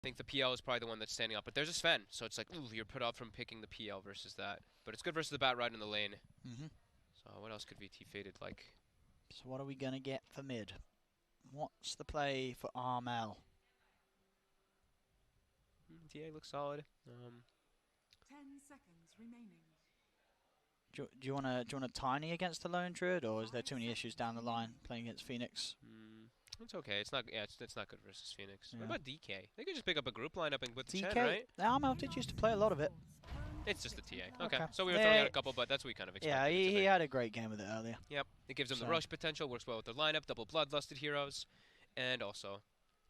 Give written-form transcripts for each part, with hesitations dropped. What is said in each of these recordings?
think the PL is probably the one that's standing up, but there's a Sven, so it's like, ooh, you're put off from picking the PL versus that. But it's good versus the Bat Ride in the lane. So what else could VT Faded like? So what are we going to get for mid? What's the play for Armel? TA looks solid. 10 seconds remaining. Do you want a tiny against the Lone Druid, or is there too many issues down the line playing against Phoenix? It's okay. It's not. Yeah, it's not good versus Phoenix. Yeah. What about DK? They could just pick up a group lineup and with the DK, Chen, right? Armel did used to play a lot of it. It's just the TA. Okay. Okay. So we were throwing out a couple, but that's what we kind of expected. Yeah, it to he be. had a great game with it earlier. Yep. It gives them So- the rush potential. Works well with their lineup. Double bloodlusted heroes, and also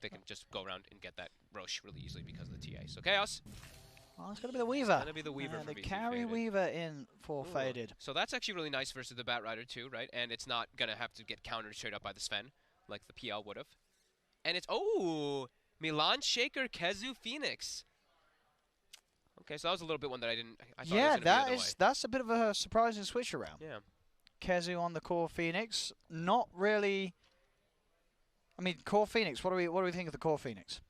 they can just go around and get that rush really easily because of the TA. So Chaos. Oh, it's going to be the Weaver. Gonna be the Weaver for the VT carry Faded. Weaver in for Ooh. Faded. So that's actually really nice versus the Bat Rider too, right? And it's not gonna have to get countered straight up by the Sven like the PL would have. And it's Milan Shaker Kezu Phoenix. Okay, so that was a little bit one that I didn't. I thought it was Yeah, gonna be the other way. that's a bit of a surprising switch around. Yeah. Kezu on the core Phoenix, not really. I mean, core Phoenix. What do we think of the core Phoenix?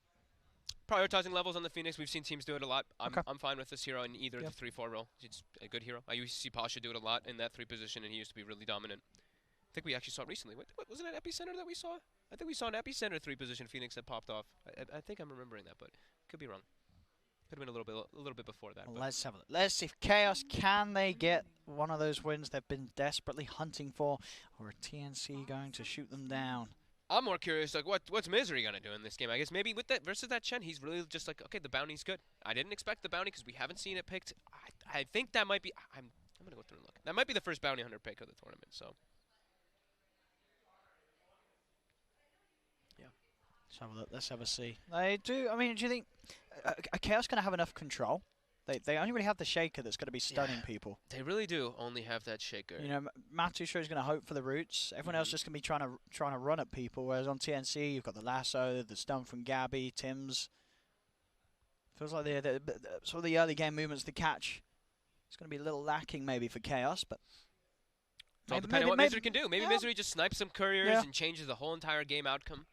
Prioritizing levels on the Phoenix, we've seen teams do it a lot. Okay. I'm fine with this hero in either Yep. the 3-4 role. It's a good hero. I used to see Pasha do it a lot in that 3 position, and he used to be really dominant. I think we actually saw it recently. What wasn't it Epicenter that we saw? I think we saw an Epicenter 3 position Phoenix that popped off. I think I'm remembering that, but could be wrong. Could have been a little bit before that. Well, But let's have a look. Let's see if Chaos can they get one of those wins they've been desperately hunting for, or a TNC going to shoot them down? I'm more curious, like, what's Misery gonna do in this game? I guess maybe with that versus that Chen, he's really just like, okay, the bounty's good. I didn't expect the bounty because we haven't seen it picked. I think that might be. I'm gonna go through and look. That might be the first bounty hunter pick of the tournament. So yeah. Let's have a look. Let's have a see. They do. I mean, do you think Chaos going to have enough control? They only really have the Shaker that's going to be stunning people. They really do only have that Shaker. You know, Matusho is going to hope for the roots. Everyone else just going to be trying to run at people. Whereas on TNC, you've got the lasso, the stun from Gabby, Tim's. Feels like the sort of the early game movements, the catch. It's going to be a little lacking maybe for Chaos, but It's all depending on what Misery can do. Maybe Misery just snipes some couriers and changes the whole entire game outcome.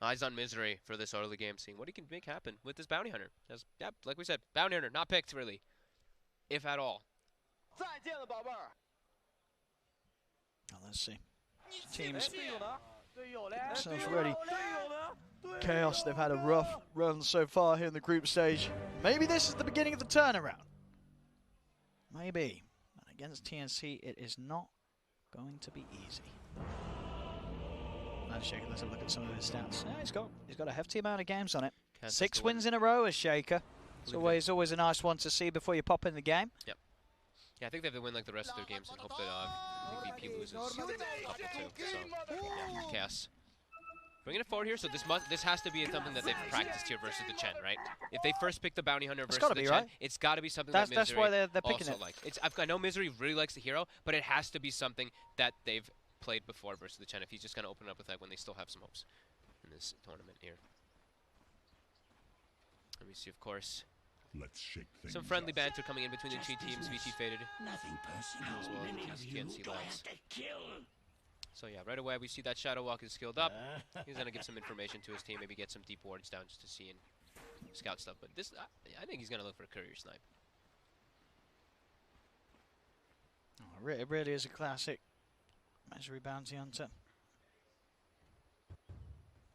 Eyes on Misery for this early game, seeing what he can make happen with this bounty hunter. Yeah, like we said, bounty hunter, not picked really, if at all. Oh, let's see. Teams themselves ready. Chaos, they've had a rough run so far here in the group stage. Maybe this is the beginning of the turnaround. Maybe. But against TNC, it is not going to be easy. Shaker, let's have a look at some of his stats. Yeah, he's got a hefty amount of games on it. 6 wins in a row as Shaker. It's always a nice one to see before you pop in the game. Yep. Yeah, I think they have to win like the rest of their games and hope that I think VP loses a couple too. So yeah, Chaos. Bringing it forward here, so this has to be something that they've practiced here versus the Chen, right? If they first pick the bounty hunter versus the Chen, right? it's got to be something that Misery that's why they're picking also it. like. I know Misery really likes the hero, but it has to be something that they've played before versus the Chen if he's just going to open up with that when they still have some hopes in this tournament here. Let me see, of course. Let's shake things some friendly up. banter coming in between the two teams, VT Faded Nothing personal. as well Many as of you TNC do I lads. have to kill. So yeah, right away we see that Shadow Walk is skilled up. He's going to give some information to his team, maybe get some deep wards down just to see and scout stuff. But this, I think he's going to look for a courier snipe. Oh, it really is a classic Misery Bounty Hunter.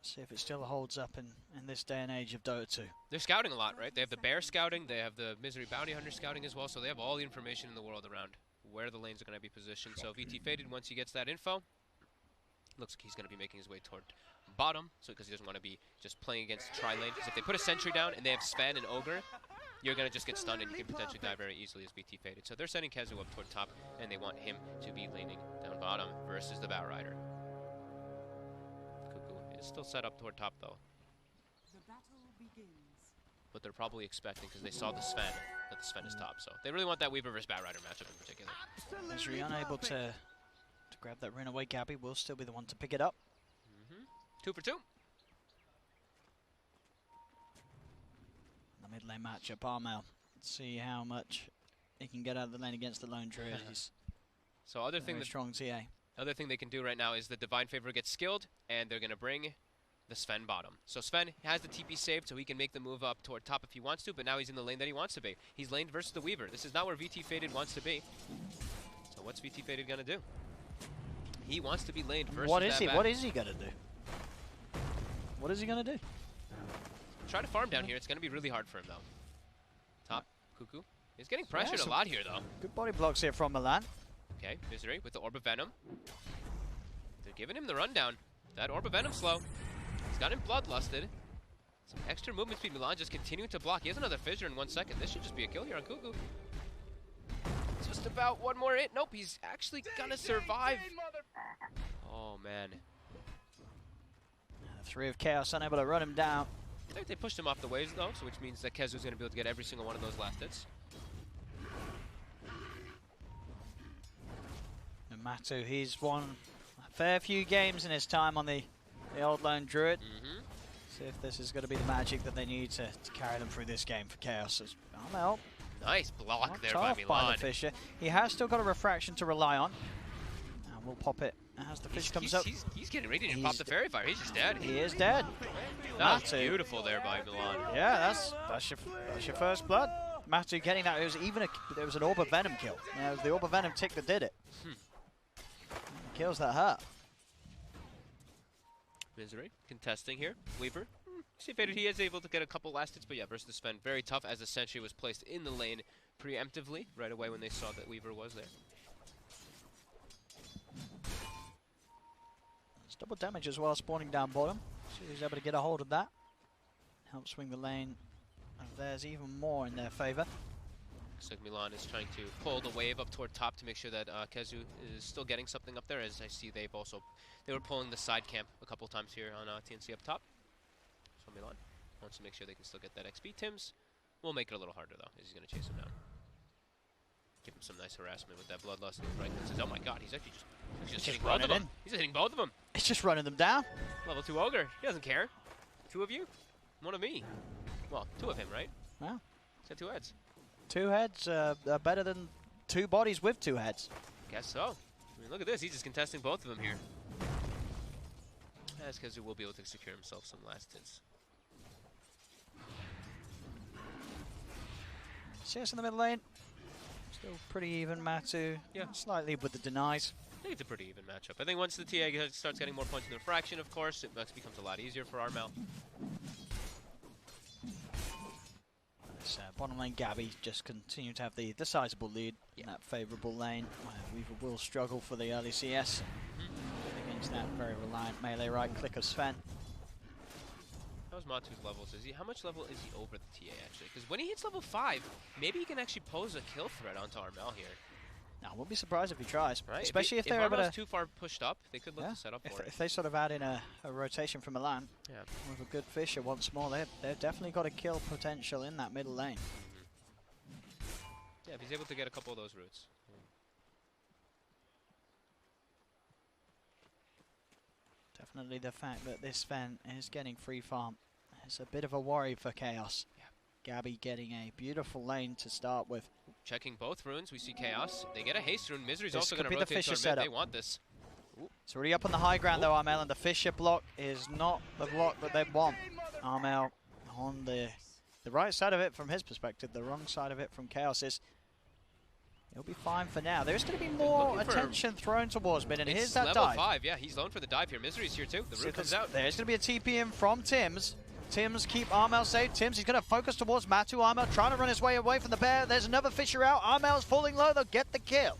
See if it still holds up in this day and age of Dota 2. They're scouting a lot, right? They have the Bear scouting, they have the Misery Bounty Hunter scouting as well, so they have all the information in the world around where the lanes are going to be positioned. So VT Faded, once he gets that info, looks like he's going to be making his way toward bottom, so because he doesn't want to be just playing against tri-lane. Because if they put a sentry down and they have Sven and Ogre, you're going to just get stunned and you can potentially die very easily as VT Faded. So they're sending Kezu up toward top, and they want him to be laning down bottom versus the Bat Rider. Cuckoo is still set up toward top though. The battle begins. But they're probably expecting, because they saw the Sven, that the Sven is top. So they really want that Weaver versus Bat Rider matchup in particular. Misery unable to grab that rune away. Gabby will still be the one to pick it up. 2 for 2. The mid lane matchup, Armel. Let's see how much he can get out of the lane against the Lone Druid. He's So other thing very strong TA. Other thing they can do right now is the Divine Favor gets skilled, and they're going to bring the Sven bottom. So Sven has the TP saved so he can make the move up toward top if he wants to, but now he's in the lane that he wants to be. He's laned versus the Weaver. This is not where VT Faded wants to be. So what's VT Faded gonna do? He wants to be laned versus What is he? that What is he gonna do? What is he gonna do? Try to farm down here. It's gonna be really hard for him though. Top, Cuckoo. He's getting pressured a some lot here though. Good body blocks here from Milan. Okay, Misery with the Orb of Venom. They're giving him the rundown. That Orb of Venom slow. He's got him bloodlusted. Some extra movement speed. Milan just continuing to block. He has another fissure in 1 second. This should just be a kill here on Cuckoo. Just about one more hit. Nope, he's actually gonna survive. Oh man. Three of Chaos unable to run him down. I think they pushed him off the waves though, so which means that Kezu's gonna be able to get every single one of those last hits. And Matu, he's won a fair few games in his time on the old lone Druid. See if this is going to be the magic that they need to carry them through this game for Chaos. Armel, Nice block there by tough by Milan. the Fisher. He has still got a refraction to rely on. And we'll pop it as the fish comes up. He's getting ready to pop the fairy fire. He's just dead. He is dead. That was Matu. beautiful there by Milan. Yeah, that's your first blood. Matu getting that. It was even there was an Orb of Venom kill. Yeah, it was the Orb of Venom tick that did it. Kills that hurt. Misery contesting here. Weaver. See faded. He is able to get a couple last hits, but yeah, versus the Sven, very tough as the Sentry was placed in the lane preemptively right away when they saw that Weaver was there. It's double damage as well, spawning down bottom. So he's able to get a hold of that. Help swing the lane of theirs even more in their favor. Looks like Milan is trying to pull the wave up toward top to make sure that Kezu is still getting something up there, as I see they were pulling the side camp a couple times here on TNC up top. So Milan wants to make sure they can still get that XP. Tims will make it a little harder though, as he's going to chase him down. Give him some nice harassment with that bloodlust. Right, oh my god, he's actually just hitting both of them. He's hitting both of them. It's just running them down. Level 2 Ogre, he doesn't care. 2 of you, 1 of me. Well, 2 of him, right? Wow. He's got 2 heads. 2 heads are better than 2 bodies with 2 heads. Guess so. I mean, look at this. He's just contesting both of them here. As Kezu will be able to secure himself some last hits. CS in the middle lane. Still pretty even. Matu, yeah, slightly with the denies. I think it's a pretty even matchup. I think once the TA starts getting more points in the fraction, of course, it becomes a lot easier for Armel. Bottom lane Gabby just continue to have the sizable lead in that favourable lane. Weaver will struggle for the early CS against that very reliant melee right click of Sven. How's Matu's levels? How much level is he over the TA actually? Because when he hits level 5, maybe he can actually pose a kill threat onto Armel here. I wouldn't be surprised if he tries, right? Especially if they're able to. too far pushed up, they could look to set up for it. If they sort of add in a rotation from Milan, with a good Fisher once more, they've definitely got a kill potential in that middle lane. Yeah, if he's able to get a couple of those routes. Definitely the fact that this Sven is getting free farm is a bit of a worry for Chaos. Gabby getting a beautiful lane to start with. Checking both runes, we see Chaos. They get a haste rune. Misery's This also could going to be the rotate to Fisher our mid. setup. They want this. It's already up on the high ground though, Armel, and the Fisher block is not the block that they want. Armel on the right side of it from his perspective, the wrong side of it from Chaos's. He'll be fine for now. There's going to be more attention thrown towards mid, and here's that level dive. 5, yeah, he's lone for the dive here. Misery's here too. The root comes out. There's going to be a TP in from Tims. Tims keep Armel safe. Tims, he's going to focus towards Matu. Armel trying to run his way away from the bear. There's another Fisher out. Armel's falling low. They'll get the kill.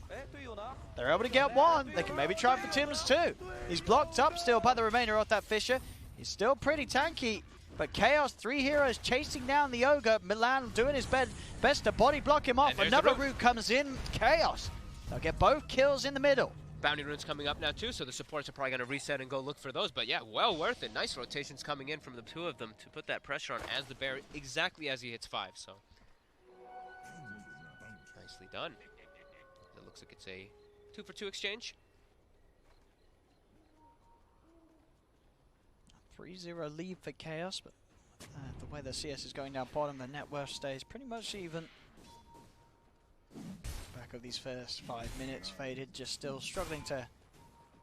They're able to get one. They can maybe try for Tims too. He's blocked up still by the remainder of that Fisher. He's still pretty tanky. But Chaos, 3 heroes chasing down the Ogre. Milan doing his best to body block him off. Another route comes in. Chaos. They'll get both kills in the middle. Bounty runes coming up now too, so the supports are probably going to reset and go look for those. But yeah, well worth it. Nice rotations coming in from the 2 of them to put that pressure on as the bear exactly as he hits 5. So nicely done. It looks like it's a 2-for-2 exchange. 3-0 lead for Chaos, but the way the CS is going down bottom, the net worth stays pretty much even. Back of these first 5 minutes, Faded just still struggling to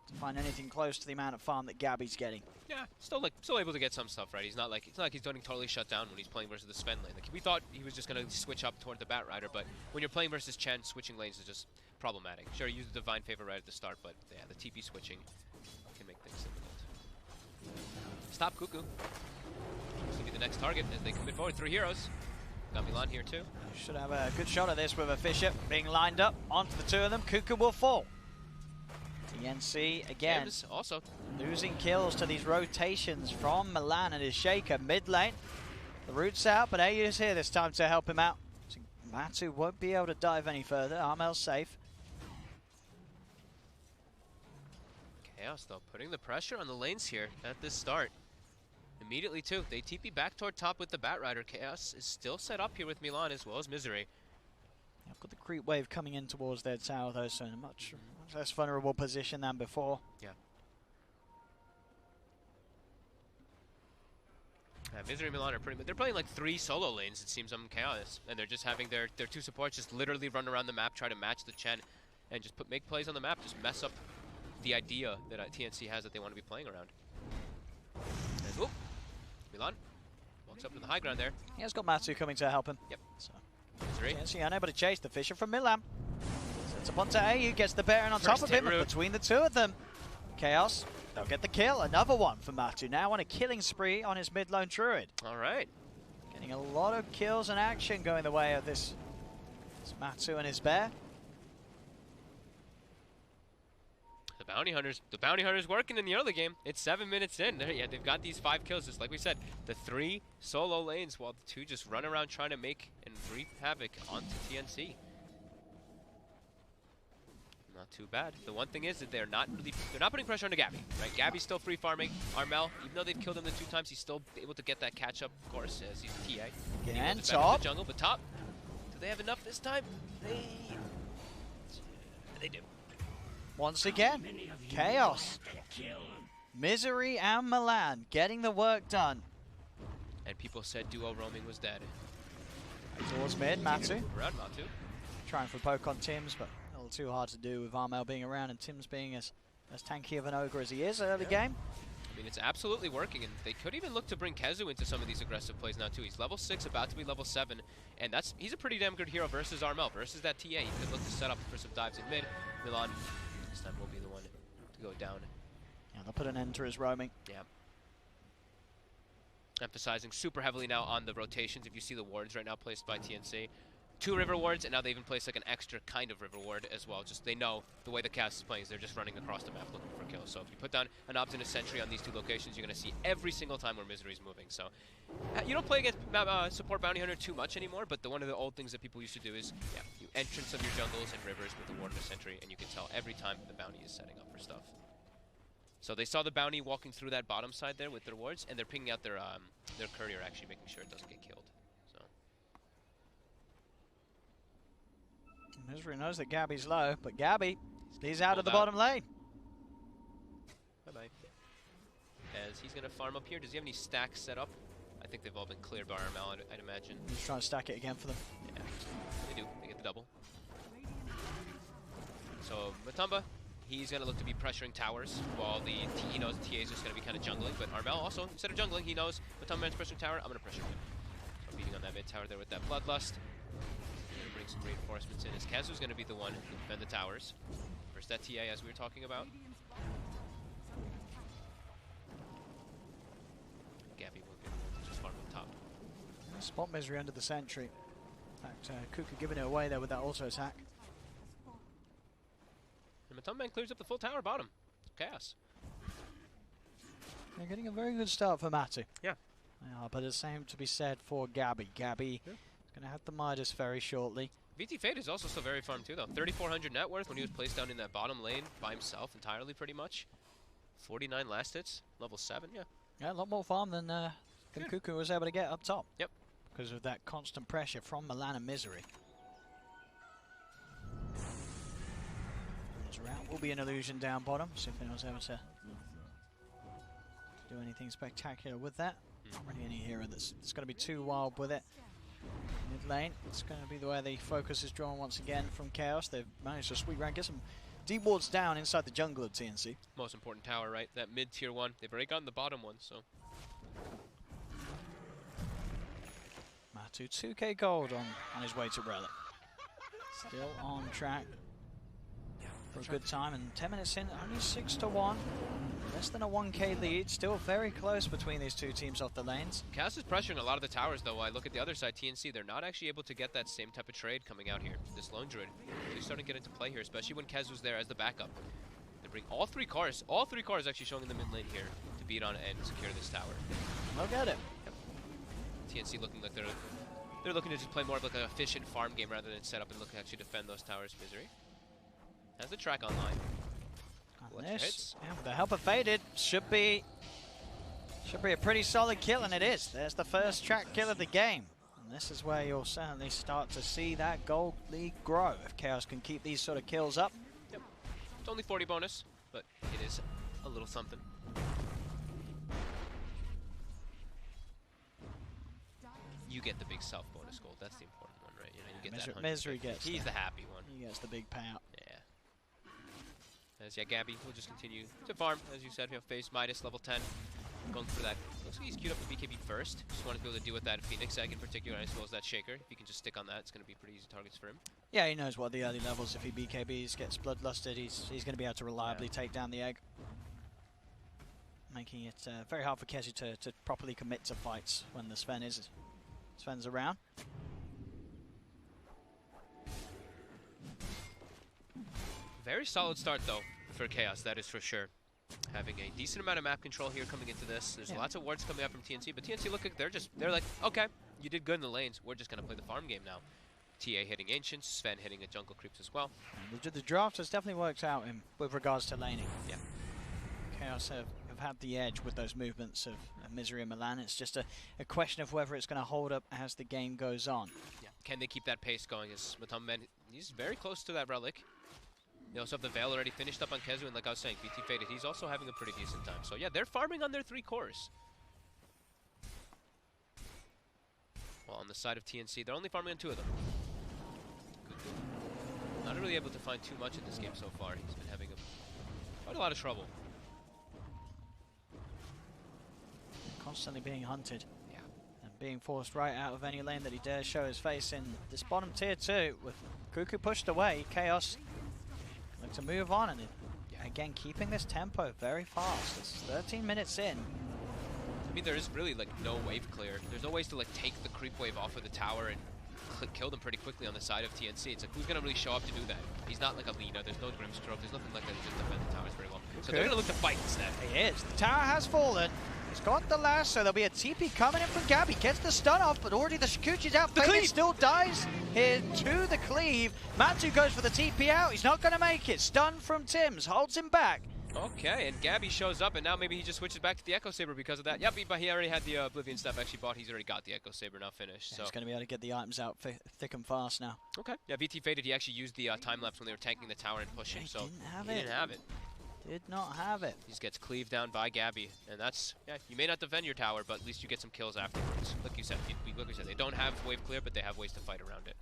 to find anything close to the amount of farm that Gabby's getting. Yeah, still able to get some stuff right. It's not like he's getting totally shut down when he's playing versus the Sven lane. Like we thought he was just gonna switch up toward the Bat Rider, but when you're playing versus Chen, switching lanes is just problematic. Sure, you use the Divine Favor right at the start, but yeah, the TP switching can make things difficult. Stop Cuckoo. This will be the next target as they commit forward. 3 heroes. Got Milan here too. Should have a good shot at this with a Fisher being lined up onto the 2 of them. Cuckoo will fall. TNC again. James also losing kills to these rotations from Milan and his Shaker mid lane. The root's out, but AU is here this time to help him out. So Matu won't be able to dive any further. Armel's safe. Chaos though, putting the pressure on the lanes here at this start. Immediately too, they TP back toward top with the Bat Rider. Chaos is still set up here with Milan as well as Misery. I've got the creep wave coming in towards their tower though, so in a much less vulnerable position than before. Yeah. Misery and Milan are they're playing like 3 solo lanes it seems on Chaos, and they're just having their 2 supports just literally run around the map, try to match the Chen, and just make plays on the map, just mess up the idea that TNC has that they want to be playing around. And, oop, Milan walks up to the high ground there. He has got Matu coming to help him. Yep. So Misery. TNC unable to chase the Fisher from Milan. Sets up onto AU, gets the Baron on top of him, and between the 2 of them, Chaos, they'll get the kill. Another one for Matu, now on a killing spree on his mid-lone Druid. All right. Getting a lot of kills and action going the way of this Matu and his bear. The bounty hunter's working in the early game. It's 7 minutes in. Yeah, they've got these 5 kills. Just like we said, the 3 solo lanes while the 2 just run around trying to make and wreak havoc onto TNC. Not too bad. The one thing is that they're not putting pressure onto Gabby, right? Gabby's still free farming. Armel, even though they've killed him the 2 times, he's still able to get that catch up, of course, as he's TA. And top. The jungle, but top. Do they have enough this time? They do. Once again, Chaos, Misery and Milan getting the work done. And people said duo roaming was dead. Towards mid, Matu. Around Matu. Trying for a poke on Tims, but a little too hard to do with Armel being around and Tims being as tanky of an ogre as he is early game. I mean, it's absolutely working, and they could even look to bring Kezu into some of these aggressive plays now too. He's level 6, about to be level 7, and he's a pretty damn good hero versus Armel, versus that TA. He could look to set up for some dives in mid. Milan this time will be the one to go down. Yeah, they'll put an end to his roaming. Yeah. Emphasizing super heavily now on the rotations. If you see the wards right now placed by TNC. 2 river wards, and now they even place like an extra kind of river ward as well. Just they know the way the cast is playing is they're just running across the map looking for kills. So if you put down an Obstinate Sentry on these 2 locations, you're going to see every single time where Misery's moving. So you don't play against support Bounty Hunter too much anymore, but one of the old things that people used to do is you entrance of your jungles and rivers with the ward and a sentry, and you can tell every time the bounty is setting up for stuff. So they saw the bounty walking through that bottom side there with their wards, and they're pinging out their courier, actually making sure it doesn't get killed. So Misery knows that Gabby's low, but Gabby, he's out of the bottom lane. Bye-bye. As he's going to farm up here. Does he have any stacks set up? I think they've all been cleared by Armel, I'd imagine. He's trying to stack it again for them. Yeah, they do. They get the double. So Matumba, he's going to look to be pressuring towers while he knows the TA is just going to be kind of jungling. But Armel also, instead of jungling, he knows Matumba's pressuring tower. I'm going to pressure him. So beating on that mid tower there with that Bloodlust. Going to bring some reinforcements in as Kazu's going to be the one to defend the towers. First that TA as we were talking about. Gabby will be able to just farm up top. Spot Misery under the sentry. In fact, Kuka giving it away there with that auto attack. And Matumban clears up the full tower bottom. Chaos. They're getting a very good start for Matu. Yeah. But the same to be said for Gabby. Gabby is going to have the Midas very shortly. VT Fate is also still very farm too though. 3,400 net worth when he was placed down in that bottom lane by himself entirely pretty much. 49 last hits. Level 7, yeah. Yeah, a lot more farm than Kuku was able to get up top. Yep. Because of that constant pressure from Milan and Misery. Route will be an illusion down bottom. See if anyone's able to do anything spectacular with that. Not really any hero that's going to be too wild with it. Mid lane, it's going to be the way the focus is drawn once again from Chaos. They've managed to sweep around, get some Deep wards down inside the jungle of TNC. Most important tower, right? That mid-tier one. They've already gotten the bottom one, so. Matu, 2k gold on his way to Relic. Still on track for a good time, and 10 minutes in, only 6-1. Less than a 1k lead, still very close between these two teams off the lanes. Chaos is pressuring a lot of the towers, though. I look at the other side, TNC, they're not actually able to get that same type of trade coming out here. This Lone Druid, they're starting to get into play here, especially when Kez was there as the backup. They bring all three cars actually showing in the mid lane here to beat on and secure this tower. Look at it. Yep. TNC looking like they're looking to just play more of like an efficient farm game rather than set up and look to actually defend those towers. Misery has the track online. This, yeah, with the help of Faded, should be a pretty solid kill, and it is. There's the first track kill of the game. And this is where you'll certainly start to see that gold lead grow if Chaos can keep these sort of kills up. Yep. It's only 40 bonus, but it is a little something. You get the big self bonus gold. That's the important one, right? You know, you get that Misery gets. He's the happy one. He gets the big payout. Yeah. As Gabby will just continue to farm, as you said. He'll face Midas level 10, going for that. Looks like he's queued up for BKB first. Just want to be able to deal with that Phoenix egg in particular, as well as that Shaker. If you can just stick on that, it's going to be pretty easy targets for him. Yeah, he knows what the early levels. If he BKBs, gets bloodlusted, he's going to be able to reliably take down the egg, making it very hard for Kezi to properly commit to fights when the Sven's around. Very solid start, though, for Chaos, that is for sure. Having a decent amount of map control here coming into this. There's lots of wards coming up from TNC, but TNC look like they're like, okay, you did good in the lanes. We're just going to play the farm game now. TA hitting Ancients, Sven hitting a jungle creeps as well. The draft has definitely worked out with regards to laning. Yeah. Chaos have had the edge with those movements of Misery and Milan. It's just a question of whether it's going to hold up as the game goes on. Yeah. Can they keep that pace going? As Matumben, he's very close to that Relic. They also have the Veil already finished up on Kezu, and like I was saying, BT Faded, he's also having a pretty decent time. So yeah, they're farming on their 3 cores. Well, on the side of TNC, they're only farming on 2 of them. Good. Not really able to find too much in this game so far. He's been having quite a lot of trouble. Constantly being hunted. Yeah. And being forced right out of any lane that he dares show his face in this bottom tier 2. With Cuckoo pushed away, Chaos look to move on, and again keeping this tempo very fast. It's 13 minutes in. I mean, there is really like no wave clear. There's no ways to like take the creep wave off of the tower and kill them pretty quickly on the side of TNC. It's like, who's going to really show up to do that? He's not like a Lina. There's no Grimstroke. There's nothing like that to just defend the towers very well. So they're going to look to fight instead. He is. The tower has fallen. He's got the last, so there'll be a TP coming in from Gabby. Gets the stun off, but already the Shikuchi's out. The cleave still dies here to the cleave. Matu goes for the TP out. He's not going to make it. Stun from Tims. Holds him back. Okay, and Gabby shows up, and now maybe he just switches back to the Echo Saber because of that. Yep, but he already had the Oblivion stuff actually bought. He's already got the Echo Saber now finished. Yeah, so he's going to be able to get the items out thick and fast now. Okay. Yeah, VT Faded, he actually used the time lapse when they were tanking the tower and pushing. He so didn't have it. Did not have it. He just gets cleaved down by Gabby, and that's, yeah, you may not defend your tower, but at least you get some kills afterwards. Like you said, they don't have wave clear, but they have ways to fight around it.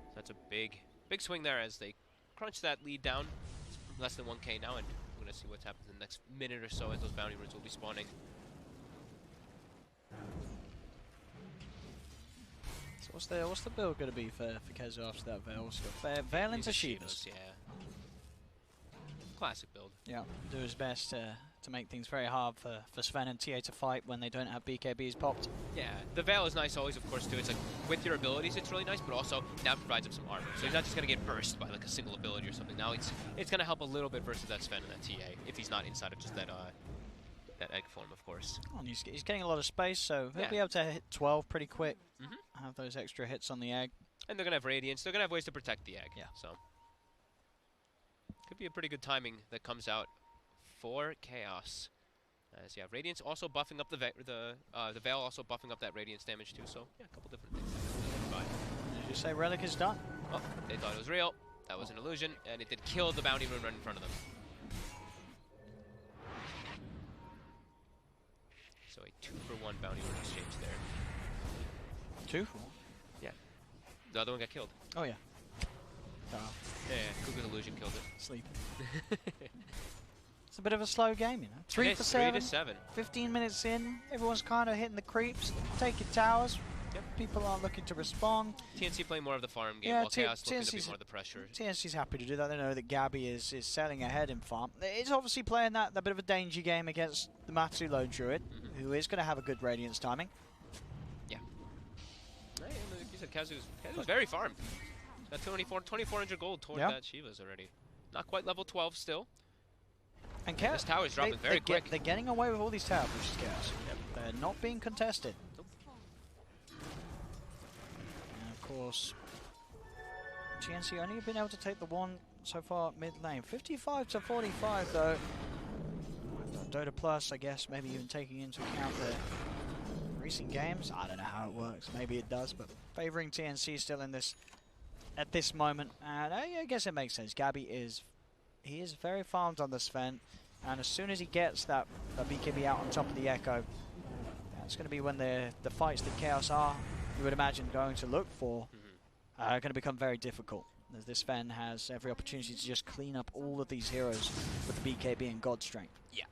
So that's a big swing there as they crunch that lead down. It's less than 1k now, and we're gonna see what's happening in the next minute or so as those bounty runes will be spawning. So what's the build going to be for Kezu after that Veil? So Veil into Shivas. Yeah. Classic build. Yeah, do his best to make things very hard for Sven and TA to fight when they don't have BKBs popped. Yeah, the Veil is nice always, of course, too. It's like, with your abilities, it's really nice, but also now it provides him some armor. So he's not just going to get burst by like a single ability or something. Now it's going to help a little bit versus that Sven and that TA, if he's not inside of just that egg form, of course. Oh, and he's getting a lot of space, so he'll be able to hit 12 pretty quick. Have those extra hits on the egg. And they're going to have Radiance. They're going to have ways to protect the egg. Yeah. So could be a pretty good timing that comes out for Chaos. As yeah, Radiance also buffing up the Veil also buffing up that Radiance damage too. So yeah, a couple different things. Did you say Relic is done? Oh, they thought it was real. That was an illusion, and it did kill the bounty rune right in front of them. So a 2-for-1 bounty rune exchange there. 2 for 1? Yeah. The other one got killed. Oh yeah. Yeah, Cougar's illusion killed it. Sleep. It's a bit of a slow game, you know. 3 Okay, for 3 to 7. 7. 15 minutes in, everyone's kind of hitting the creeps, taking towers. Yep. People aren't looking to respond. TNC playing more of the farm game, Yeah, while Chaos looking to be TNC's more of the pressure. TNC's happy to do that. They know that Gabby is sailing ahead in farm. It's obviously playing that bit of a danger game against the Matsu Lone Druid, who is going to have a good Radiance timing. Yeah. Right, and like you said, Kazu's very farmed. He's got 2,400 gold toward that Shivas already. Not quite level 12 still. And Chaos, this tower's dropping very quick. They're getting away with all these towers, which is Chaos. Yep. They're not being contested. Nope. And of course, GNC only have been able to take the one so far mid lane. 55 to 45 though. Dota Plus, I guess, maybe even taking into account the recent games. I don't know how it works. Maybe it does, but favoring TNC still in this at this moment. And I guess it makes sense. Gabby is very farmed on the Sven, and as soon as he gets that BKB out on top of the Echo, that's going to be when the fights that Chaos are, you would imagine, going to look for, are going to become very difficult. As this Sven has every opportunity to just clean up all of these heroes with the BKB and God Strength. Yeah.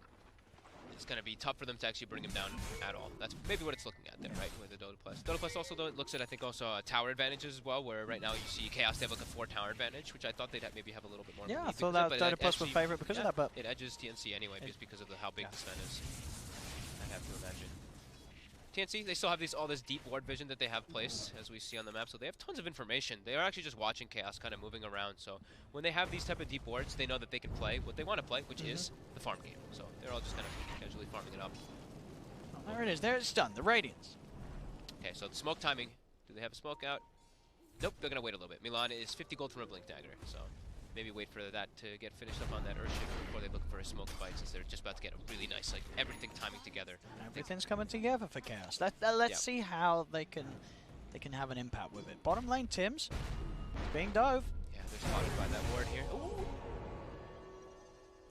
It's going to be tough for them to actually bring him down at all. That's maybe what it's looking at there, right, with the Dota Plus. Dota Plus also, though, it looks at, I think, also tower advantages as well, where right now you see Chaos, they have like a 4-tower advantage, which I thought they'd maybe have a little bit more. Yeah, I thought that Dota Plus was favorite because of that, but it edges TNC anyway, just because of how big the Sven is. I have to imagine. TNC, they still have all this deep ward vision that they have placed, as we see on the map, so they have tons of information. They are actually just watching Chaos kind of moving around, so when they have these type of deep wards, they know that they can play what they want to play, which is the farm game. So they're all just kind of casually farming it up. Oh, there it is. There it's done. The Radiance. Okay, so the smoke timing. Do they have a smoke out? Nope, they're going to wait a little bit. Milan is 50 gold from a Blink Dagger, so maybe wait for that to get finished up on that Earthshaker before they look for a smoke fight, since they're just about to get a really nice, like, everything timing together. Everything's coming together for Chaos. Let's see how they can have an impact with it. Bottom lane, Tim's being dove. Yeah, they're spotted by that ward here. Ooh.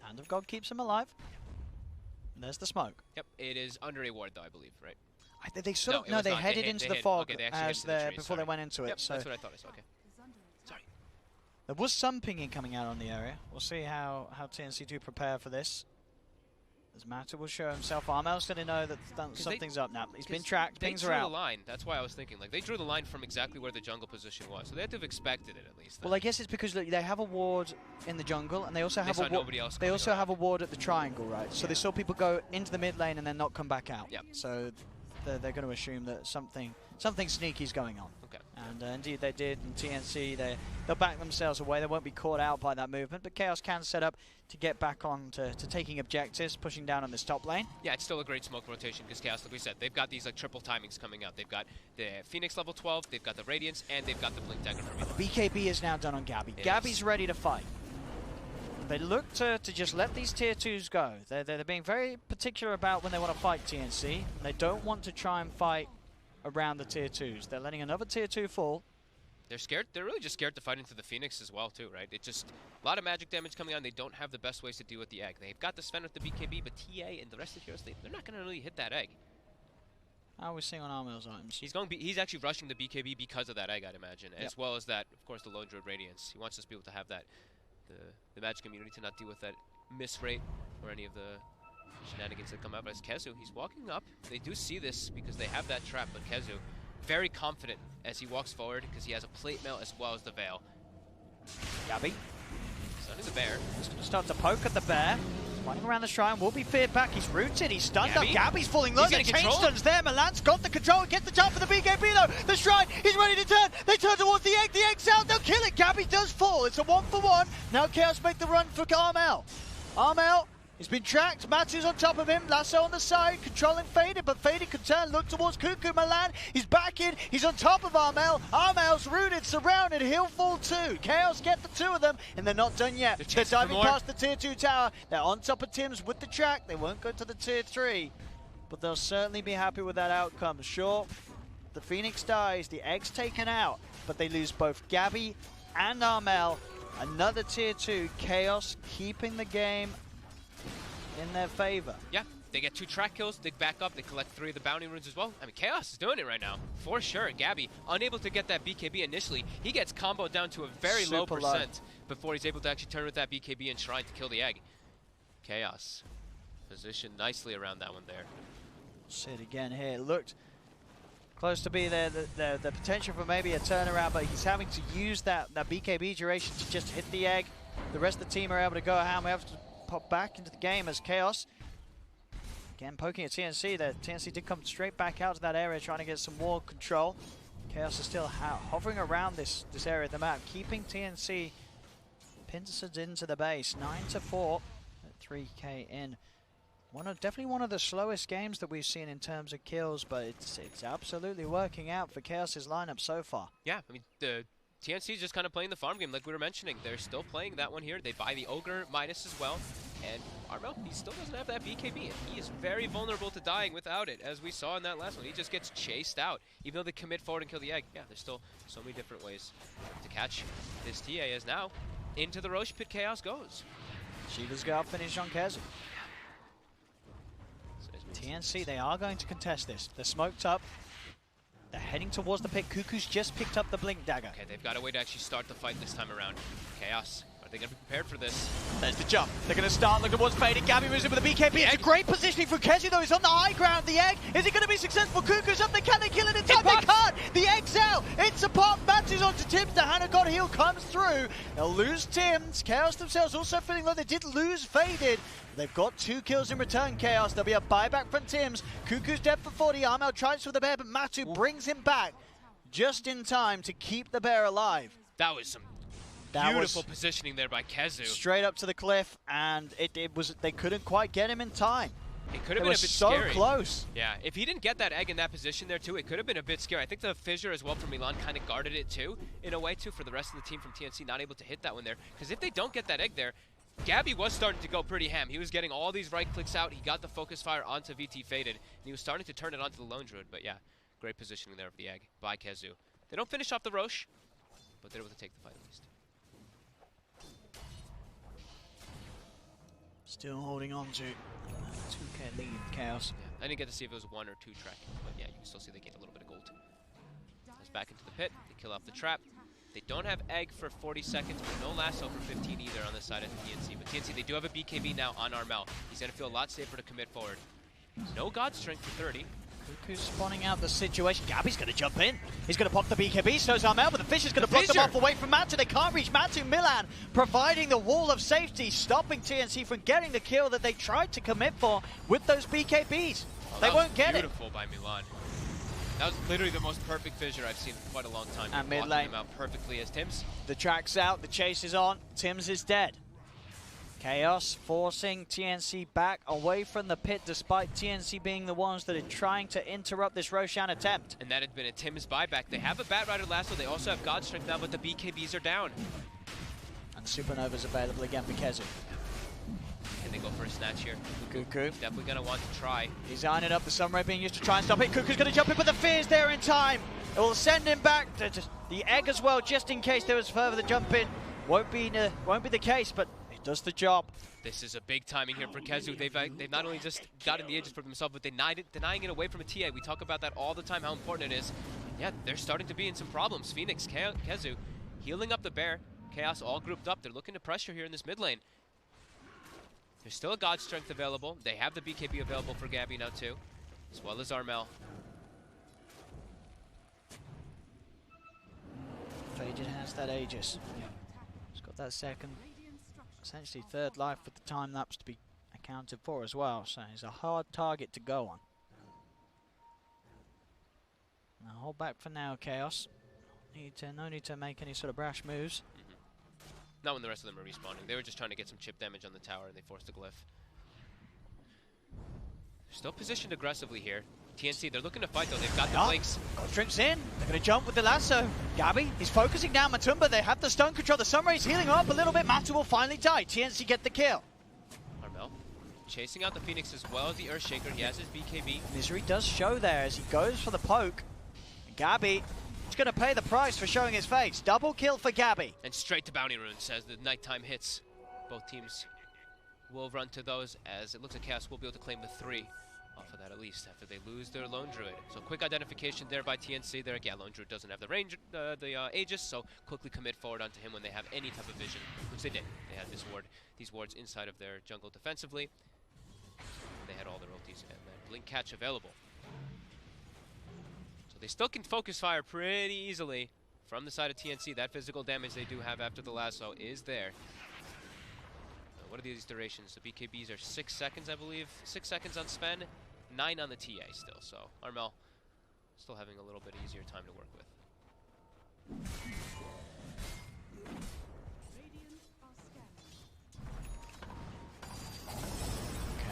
Hand of God keeps him alive. And there's the smoke. Yep, it is under a ward though, I believe, right? They sort of no, they headed into the fog as before they went into it. Yep, so that's what I thought I saw. Okay. Sorry. There was some pinging coming out on the area. We'll see how TNC do prepare for this. As Mata will show himself, Armel's going to know that something's up now. He's been tracked, pings are out. They drew the line. That's why I was thinking. Like, they drew the line from exactly where the jungle position was. So they had to have expected it at least. Well, I guess it's because look, they have a ward in the jungle, and they also have they also have a ward at the triangle, right? So they saw people go into the mid lane and then not come back out. Yep. So they're going to assume that something sneaky's going on. Okay. And indeed they did. And TNC, they'll back themselves away. They won't be caught out by that movement. But Chaos can set up to get back on to taking objectives, pushing down on this top lane. Yeah, it's still a great smoke rotation because Chaos, like we said, they've got these like triple timings coming out. They've got the Phoenix level 12, they've got the Radiance, and they've got the Blink Dagger from Milan. The BKB is now done on Gabby. Gabby's ready to fight. They look to just let these tier 2s go. They're being very particular about when they want to fight TNC. They don't want to try and fight around the tier 2s. They're letting another tier 2 fall. They're scared. They're really just scared to fight into the Phoenix as well, too, right? It's just a lot of magic damage coming on. They don't have the best ways to deal with the egg. They've got the Sven with the BKB, but TA and the rest of the heroes, they're not going to really hit that egg. How are we seeing on Armel's items? He's actually rushing the BKB because of that egg, I'd imagine, as well as that, of course, the Lone Druid Radiance. He wants us to be able to have that, the magic community to not deal with that miss rate or any of the shenanigans that come out. But as Kezu, he's walking up. They do see this because they have that trap, but Kezu, very confident as he walks forward because he has a plate mail as well as the veil. Gabby. Stunning the bear. He's going to start to poke at the bear. Running around the shrine, will be feared back. He's rooted, he's stunned up. Gabby's falling low. The chain stun's there. Milan's got the control. Gets the jump for the BKB though. The shrine, he's ready to turn. They turn towards the egg. The egg's out. They'll kill it. Gabby does fall. It's a 1-for-1. Now Chaos make the run for Armel. Armel, he's been tracked. Matsu's on top of him. Lasso on the side, controlling Faded, but Faded can turn, look towards Cuckoo. Milan, he's back in. He's on top of Armel. Armel's rooted, surrounded. He'll fall too. Chaos get the two of them, and they're not done yet. They're diving past the tier 2 tower. They're on top of Tim's with the track. They won't go to the tier 3, but they'll certainly be happy with that outcome. Sure, the Phoenix dies, the egg's taken out, but they lose both Gabby and Armel. Another tier 2. Chaos keeping the game in their favor. Yeah, They get 2 track kills, they back up, they collect 3 of the bounty runes as well. I mean, Chaos is doing it right now, for sure. Gabby, unable to get that BKB initially, he gets comboed down to a very low percent before he's able to actually turn with that BKB and Shrine to kill the egg. Chaos positioned nicely around that one there. See it again here. It looked close to be there, the potential for maybe a turnaround, but he's having to use that BKB duration to just hit the egg. The rest of the team are able to go ham. We have to pop back into the game as Chaos. Again, poking at TNC there. TNC did come straight back out to that area trying to get some more control. Chaos is still hovering around this area of the map, keeping TNC pinned into the base. 9-4 at 3K in. Definitely one of the slowest games that we've seen in terms of kills, but it's absolutely working out for Chaos's lineup so far. Yeah, I mean, the TNC is just kind of playing the farm game like we were mentioning. They're still playing that one here. They buy the Ogre Midas as well. And Armel, he still doesn't have that BKB. And he is very vulnerable to dying without it, as we saw in that last one. He just gets chased out. Even though they commit forward and kill the egg, yeah, there's still so many different ways to catch this TA, as now into the Roche Pit Chaos goes. Shiva's got finish on Kezu. TNC, they are going to contest this. They're smoked up. They're heading towards the pit. Cuckoo's just picked up the Blink Dagger. Okay, they've got a way to actually start the fight this time around. Chaos, are they going to be prepared for this? There's the jump. They're going to start looking towards Faded. Gabby moves in with the BKB. It's a great positioning from Kezu, though. He's on the high ground. The egg, is it going to be successful? Cuckoo's up there. Can they kill it in time? They can't. The egg's out. It's a pop. Matches onto Tims. The Hannah God heal comes through. They'll lose Tims. Chaos themselves also feeling like they did lose Faded. They've got 2 kills in return, Chaos. There'll be a buyback from Tims. Cuckoo's dead for 40. Armel tries for the bear, but Matu brings him back just in time to keep the bear alive. That was some beautiful positioning there by Kezu. Straight up to the cliff, and they couldn't quite get him in time. It could have been a bit scary. So close. Yeah, if he didn't get that egg in that position there too, it could have been a bit scary. I think the fissure as well from Milan kind of guarded it too, in a way too, for the rest of the team from TNC not able to hit that one there. Because if they don't get that egg there, Gabby was starting to go pretty ham. He was getting all these right clicks out. He got the focus fire onto VT Faded, and he was starting to turn it onto the Lone Druid. But yeah, great positioning there of the egg by Kezu. They don't finish off the Roche, but they're able to take the fight at least. Still holding on to 2K lead, Chaos. Yeah, I didn't get to see if it was 1 or 2 track, but yeah, you can still see they gained a little bit of gold. Goes back into the pit. They kill off the trap. They don't have egg for 40 seconds, but no lasso for 15 either on the side of TNC. But TNC, they do have a BKB now on Armel. He's going to feel a lot safer to commit forward. No God Strength for 30. Cuckoo's spawning out the situation. Gabby's going to jump in. He's going to pop the BKB, so's Armel, but the Fish is going to block them off away from Matu. They can't reach Matu. Milan providing the wall of safety, stopping TNC from getting the kill that they tried to commit for with those BKBs. They won't get it. Beautiful by Milan. That was literally the most perfect fissure I've seen in quite a long time. And mid lane. Him out perfectly as Tims. The track's out, the chase is on. Tims is dead. Chaos forcing TNC back away from the pit, despite TNC being the ones that are trying to interrupt this Roshan attempt. And that had been a Tims buyback. They have a Bat Rider lasso. They also have God Strength now, but the BKBs are down. And Supernova's available again for Kezu. Can they go for a snatch here? Cuckoo. Definitely going to want to try. He's ironing up the Sunray being used to try and stop it. Cuckoo's going to jump in, but the Fear's there in time. It will send him back to the egg as well, just in case there was further jump in. Won't be the case, but it does the job. This is a big timing here for Kezu. They've not only just gotten the ages for themselves, but denying it away from a TA. We talk about that all the time, how important it is. Yeah, they're starting to be in some problems. Phoenix, Kezu, healing up the bear. Chaos all grouped up. They're looking to pressure here in this mid lane. There's still a God Strength available. They have the BKB available for Gabby now too, as well as Armel. Faded has that Aegis. He's got that second, essentially third life with the time lapse to be accounted for as well, so he's a hard target to go on. Now hold back for now, Chaos. No need to make any sort of brash moves. Not when the rest of them are respawning. They were just trying to get some chip damage on the tower and they forced the glyph. They're still positioned aggressively here. TNC, they're looking to fight though. They've got the blinks. Drinks in. They're going to jump with the lasso. Gabby, he's focusing down Matumba. They have the stun control. The Sunray's healing up a little bit. Matu will finally die. TNC get the kill. Armel chasing out the Phoenix as well as the Earthshaker. He has his BKB. Misery does show there as he goes for the poke. Gabby, he's going to pay the price for showing his face. Double kill for Gabby. And straight to bounty runes as the nighttime hits. Both teams will run to those, as it looks like Chaos will be able to claim the 3 off of that, at least after they lose their Lone Druid. So quick identification there by TNC. There, yeah, Lone Druid doesn't have the range, the Aegis, so quickly commit forward onto him when they have any type of vision, which they did. They had these wards inside of their jungle defensively. They had all their ultis and then Blink Catch available. So they still can focus fire pretty easily from the side of TNC. That physical damage they do have after the lasso is there. What are these durations? The BKBs are 6 seconds, I believe. 6 seconds on Sven, 9 on the TA still. So Armel still having a little bit easier time to work with. Radiant are scanning.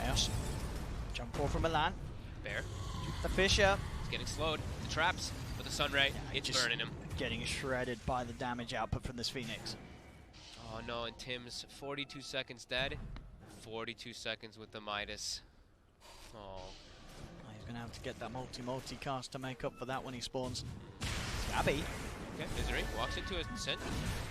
Chaos. Jump forward from Milan. Bear. The Fisher. He's getting slowed. The traps with the Sunray. It's just burning him. Getting shredded by the damage output from this Phoenix. Oh no, and Tim's 42 seconds dead. 42 seconds with the Midas. Oh. He's going to have to get that multi cast to make up for that when he spawns. Gabby. Okay, Misery walks into a scent.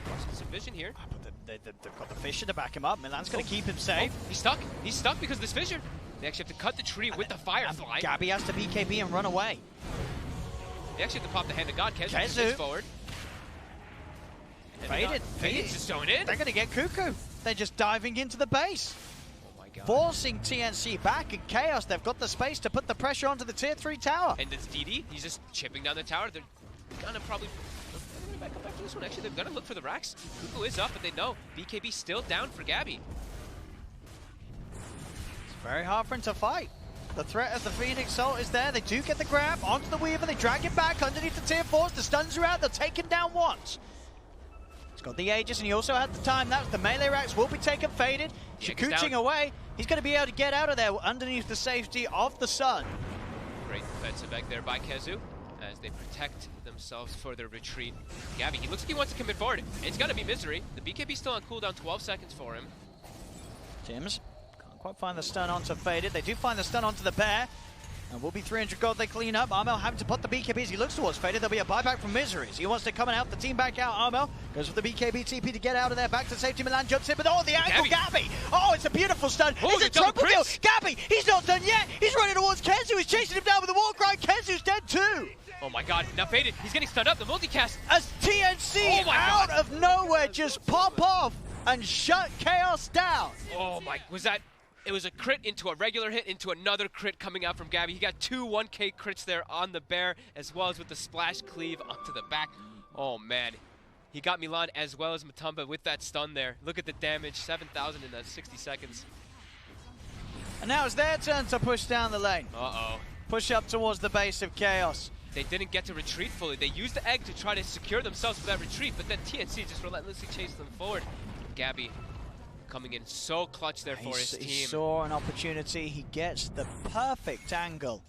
Walks into some vision here. But they've got the Fisher to back him up. Milan's going to keep him safe. Oh, he's stuck. He's stuck because of this Fissure. They actually have to cut the tree with the Firefly. Gabby has to BKB and run away. They actually have to pop the Hand of God. Kezu moves forward. Faded's just going in. They're going to get Cuckoo. They're just diving into the base. Oh my god. Forcing TNC back in Chaos. They've got the space to put the pressure onto the tier 3 tower. And it's DD. He's just chipping down the tower. They're gonna probably back up after this one. Actually, they're gonna look for the racks. Cuckoo is up, but they know BKB still down for Gabby. It's very hard for him to fight. The threat of the Phoenix Salt is there. They do get the grab onto the Weaver. They drag him back underneath the tier 4s. The stuns are out. They'll take him down once. He's got the Aegis, and he also had the time. That's the melee racks will be taken faded. Shakooching away. He's going to be able to get out of there underneath the safety of the sun. Great defensive back there by Kezu as they protect themselves for their retreat. Gabby, he looks like he wants to commit forward. It's going to be Misery. The BKB still on cooldown, 12 seconds for him. Tims can't quite find the stun onto Faded. They do find the stun onto the Bear. And will be 300 gold they clean up. Armel having to put the BKB as he looks towards Faded. There'll be a buyback from Miseries. He wants to come and help the team back out. Armel goes for the BKB TP to get out of there. Back to safety. Milan jumps in, but oh, the angle, Gabby. Oh, it's a beautiful stun. Oh, it's a triple kill. Gabby, he's not done yet. He's running towards Kezu. He's chasing him down with a war cry. Kezu's dead too. Oh my god, now Faded, he's getting stunned up. The multicast. As TNC out of nowhere just pop off and shut Chaos down. Oh my, was that... It was a crit into a regular hit into another crit coming out from Gabby. He got 2 1K crits there on the Bear, as well as with the splash cleave onto the back. Oh man, he got Milan as well as Matumba with that stun there. Look at the damage, 7,000 in that 60 seconds. And now it's their turn to push down the lane. Uh-oh. Push up towards the base of Chaos. They didn't get to retreat fully. They used the egg to try to secure themselves for that retreat, but then TNC just relentlessly chased them forward. Gabby coming in so clutch there for his team. He saw an opportunity. He gets the perfect angle.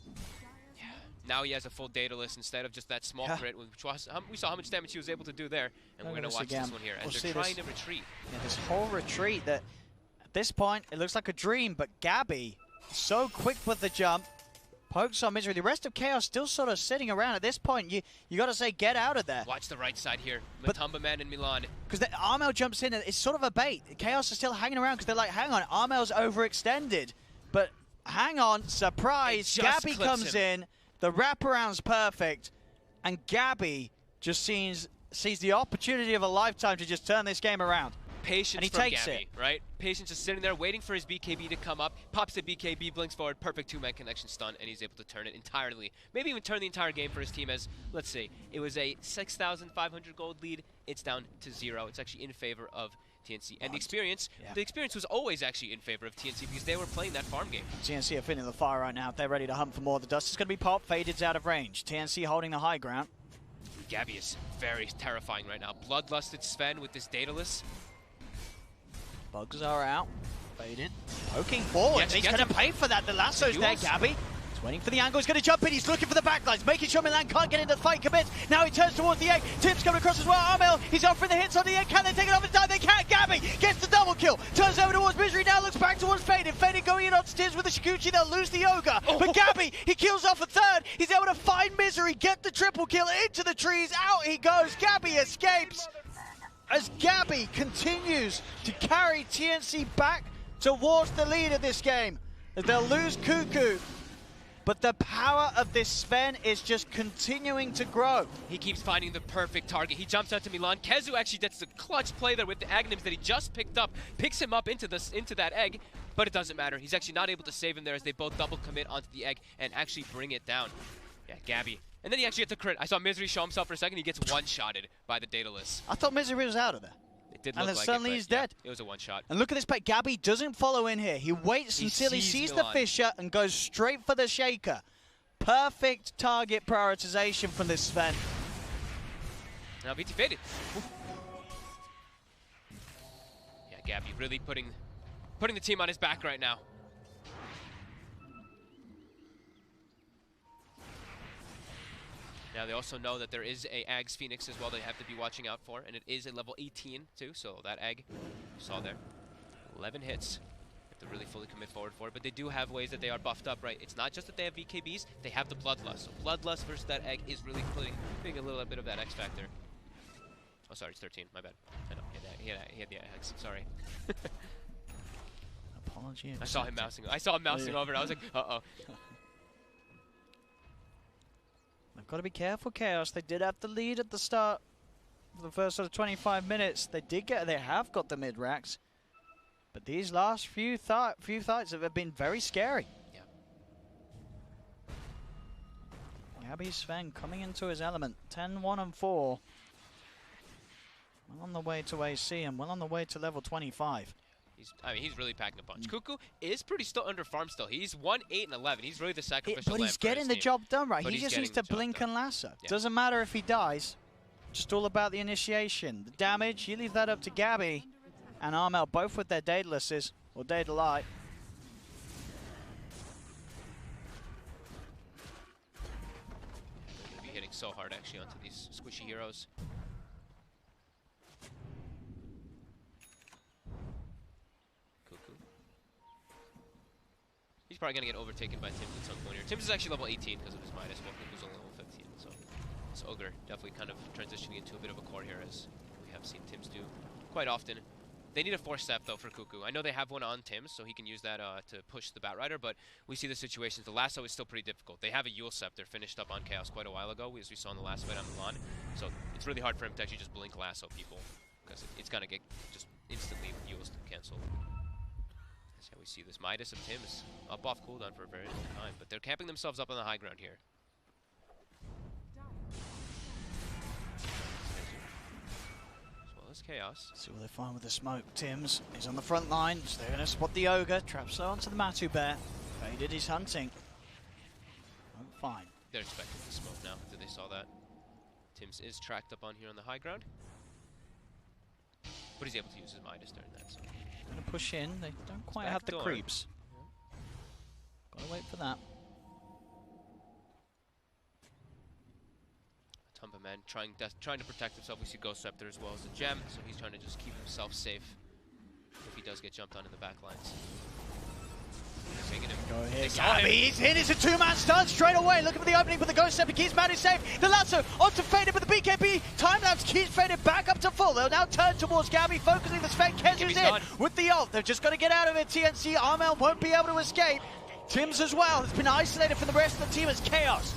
Yeah. Now he has a full Daedalus instead of just that small crit. Which was, we saw how much damage he was able to do there, and we're going to watch this one here as they're trying to retreat. Yeah, this whole retreat that, at this point, it looks like a dream, but Gabby, so quick with the jump, pokes on Misery. The rest of Chaos still sort of sitting around. At this point, you got to say, get out of there. Watch the right side here. Matumba Man and Milan. Because Armel jumps in, and it's sort of a bait. Chaos is still hanging around because they're like, hang on, Armel's overextended. But hang on, surprise, Gabby comes in. The wraparound's perfect. And Gabby just sees the opportunity of a lifetime to just turn this game around. Patience from Gabby, right? Patience just sitting there waiting for his BKB to come up, pops the BKB, blinks forward, perfect 2-man connection stun, and he's able to turn it entirely. Maybe even turn the entire game for his team as, let's see, it was a 6,500 gold lead. It's down to 0. It's actually in favor of TNC. And the experience was always actually in favor of TNC because they were playing that farm game. TNC are feeling the fire right now. They're ready to hunt for more. The dust is going to be popped. Faded's out of range. TNC holding the high ground. Gabby is very terrifying right now. Bloodlusted Sven with this Daedalus. Bugs are out. Faded. Poking forward. He's going to pay for that. The lasso's there, Gabby. He's waiting for the angle. He's going to jump in. He's looking for the backlines. Making sure Milan can't get into the fight. Commits. Now he turns towards the egg. Tim's coming across as well. Armel. He's offering the hits on the egg. Can they take it off his time? They can't. Gabby gets the double kill. Turns over towards Misery. Now looks back towards Faded. Faded going in on Tims with the Shikuchi. They'll lose the Ogre. But Gabby, he kills off a third. He's able to find Misery. Get the triple kill into the trees. Out he goes. Gabby escapes. As Gabby continues to carry TNC back towards the lead of this game. They'll lose Cuckoo, but the power of this Sven is just continuing to grow. He keeps finding the perfect target. He jumps out to Milan. Kezu actually does a clutch play there with the Aghanims that he just picked up, picks him up into that egg, but it doesn't matter. He's actually not able to save him there as they both double commit onto the egg and actually bring it down. Yeah, Gabby. And then he actually gets a crit. I saw Misery show himself for a second. He gets one-shotted by the Daedalus. I thought Misery was out of there. It did And look then like suddenly it, he's yeah, dead. It was a one-shot. And look at this play. Gabby doesn't follow in here. He waits until he sees the Milan. Fisher and goes straight for the Shaker. Perfect target prioritization from this Sven. Now VT faded. Yeah, Gabby really putting the team on his back right now. Now they also know that there is a Ags Phoenix as well they have to be watching out for, and it is a level 18 too, so that egg you saw there. 11 hits. Have to really fully commit forward for it, but they do have ways that they are buffed up, right? It's not just that they have VKBs, they have the Bloodlust. So Bloodlust versus that egg is really putting a little bit of that X factor. Oh, sorry, it's 13, my bad. I know, he had the X, sorry. Apology. I saw him mousing over, and I was like, uh-oh. They've got to be careful, Chaos. They did have the lead at the start for the first sort of 25 minutes. They have got the mid-racks. But these last few fights have been very scary. Yeah. Gabby Sven coming into his element. 10-1 and 4. Well on the way to AC and well on the way to level 25. He's really packing a punch. Cuckoo is pretty still under farm still. He's 1-8 and 11. He's really the sacrificial But lamb he's for his getting the team. job done, right? But He he's just needs getting to the job blink done. and lasso. Yeah. Doesn't matter if he dies. Just all about the initiation. The damage, you leave that up to Gabby and Armel, both with their Daedaluses, or Daedalite. They're going to be hitting so hard actually onto these squishy heroes. Cuckoo. He's probably going to get overtaken by Tims at some point here. Tims is actually level 18 because of his Midas, while Cuckoo's only level 15. So this Ogre definitely kind of transitioning into a bit of a core here, as we have seen Tims do quite often. They need a force step though for Cuckoo. I know they have one on Tims, so he can use that to push the Batrider, but we see the situations. The lasso is still pretty difficult. They have a Yule Scepter finished up on Chaos quite a while ago, as we saw in the last fight on Milan. So it's really hard for him to actually just blink lasso people, because it's gonna get just instantly Yules canceled. That's how we see this. Midas of Tims up off cooldown for a very long time, but they're camping themselves up on the high ground here. Chaos. See what they find with the smoke. Tims is on the front line, so they're going to spot the Ogre. Trap slow onto the Matu Bear. Faded is hunting. Oh, fine. They're expecting the smoke now, after they saw that. Tims is tracked up on here on the high ground. But he's able to use his Midas during that. So. Going to push in. They don't quite Back have the door. creeps. Got to wait for that. Tumba Man trying to protect himself. We see Ghost Scepter as well as the gem, so he's trying to just keep himself safe if he does get jumped on in the back lines. Go ahead, Gabby. He's in. It's a two-man stun straight away. Looking for the opening, but the Ghost Scepter keeps Mad is safe. The lasso onto Faded, but the BKB time-lapse keeps Faded back up to full. They'll now turn towards Gabby, focusing the Sven. Kezu's in with the ult. They've just got to get out of it. TNC, Armel won't be able to escape. Tims as well has been isolated from the rest of the team as Chaos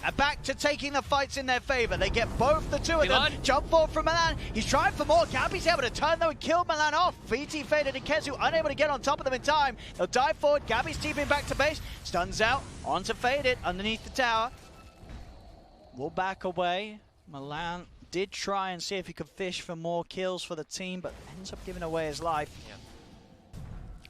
are back to taking the fights in their favor. They get both the two of them. Jump forward from Milan. He's trying for more. Gabby's able to turn though and kill Milan off. VT Faded and Kezu unable to get on top of them in time. They'll dive forward. Gabby's TPing back to base. Stuns out. Onto Faded underneath the tower. Will back away. Milan did try and see if he could fish for more kills for the team, but ends up giving away his life. Yeah.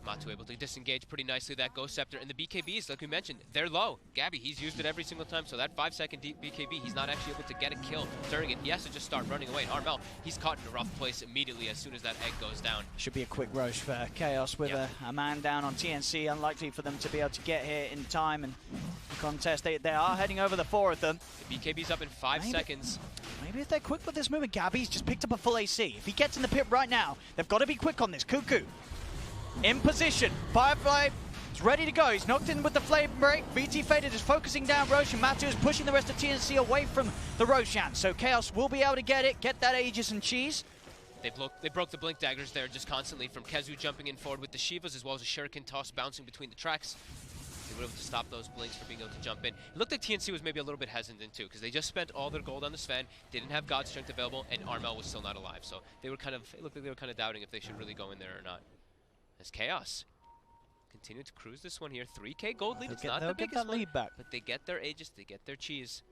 Matu able to disengage pretty nicely that Ghost Scepter, and the BKBs, like we mentioned, they're low. Gabby, he's used it every single time, so that 5-second deep BKB, he's not actually able to get a kill during it. He has to just start running away. And Armel, he's caught in a rough place immediately as soon as that egg goes down. Should be a quick roast for Chaos with a man down on TNC. Unlikely for them to be able to get here in time and contest. They are heading over the four of them. The BKB's up in 5 seconds. Maybe if they're quick with this movement, Gabby's just picked up a full AC. If he gets in the pit right now, they've got to be quick on this. Cuckoo in position. Firefly is ready to go. He's knocked in with the flame break. VT Faded is focusing down Roshan. Matu is pushing the rest of TNC away from the Roshan. So Chaos will be able to get it, get that Aegis and cheese. They broke the blink daggers there just constantly from Kezu jumping in forward with the Shivas as well as a shuriken toss bouncing between the tracks. They were able to stop those blinks from being able to jump in. It looked like TNC was maybe a little bit hesitant too because they just spent all their gold on the Sven, didn't have God Strength available, and Armel was still not alive. So they were it looked like they were kind of doubting if they should really go in there or not. As Chaos continue to cruise this one here. 3K gold lead, it's not the biggest one, lead back. but they get their Aegis, they get their cheese.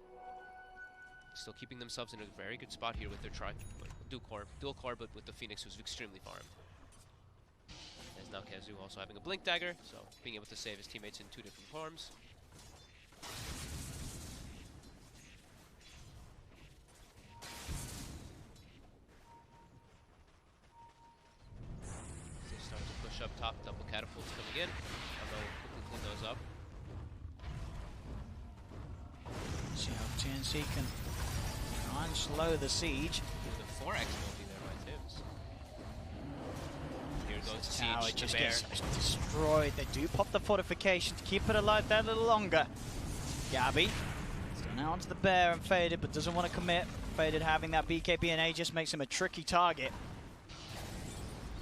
Still keeping themselves in a very good spot here with their dual core, but with the Phoenix who's extremely farmed. As now Kezu also having a blink dagger, so being able to save his teammates in 2 different forms. As they start to push up top, double catapults coming in. Armel will quickly clean those up. See how TNC can try and slow the siege. The 4x will be there by Tims. Here goes the Tower siege, just the bear. gets destroyed. They do pop the fortification to keep it alive there a little longer. Gabby still now onto the bear and Faded, but doesn't want to commit. Faded having that BKB and A just makes him a tricky target.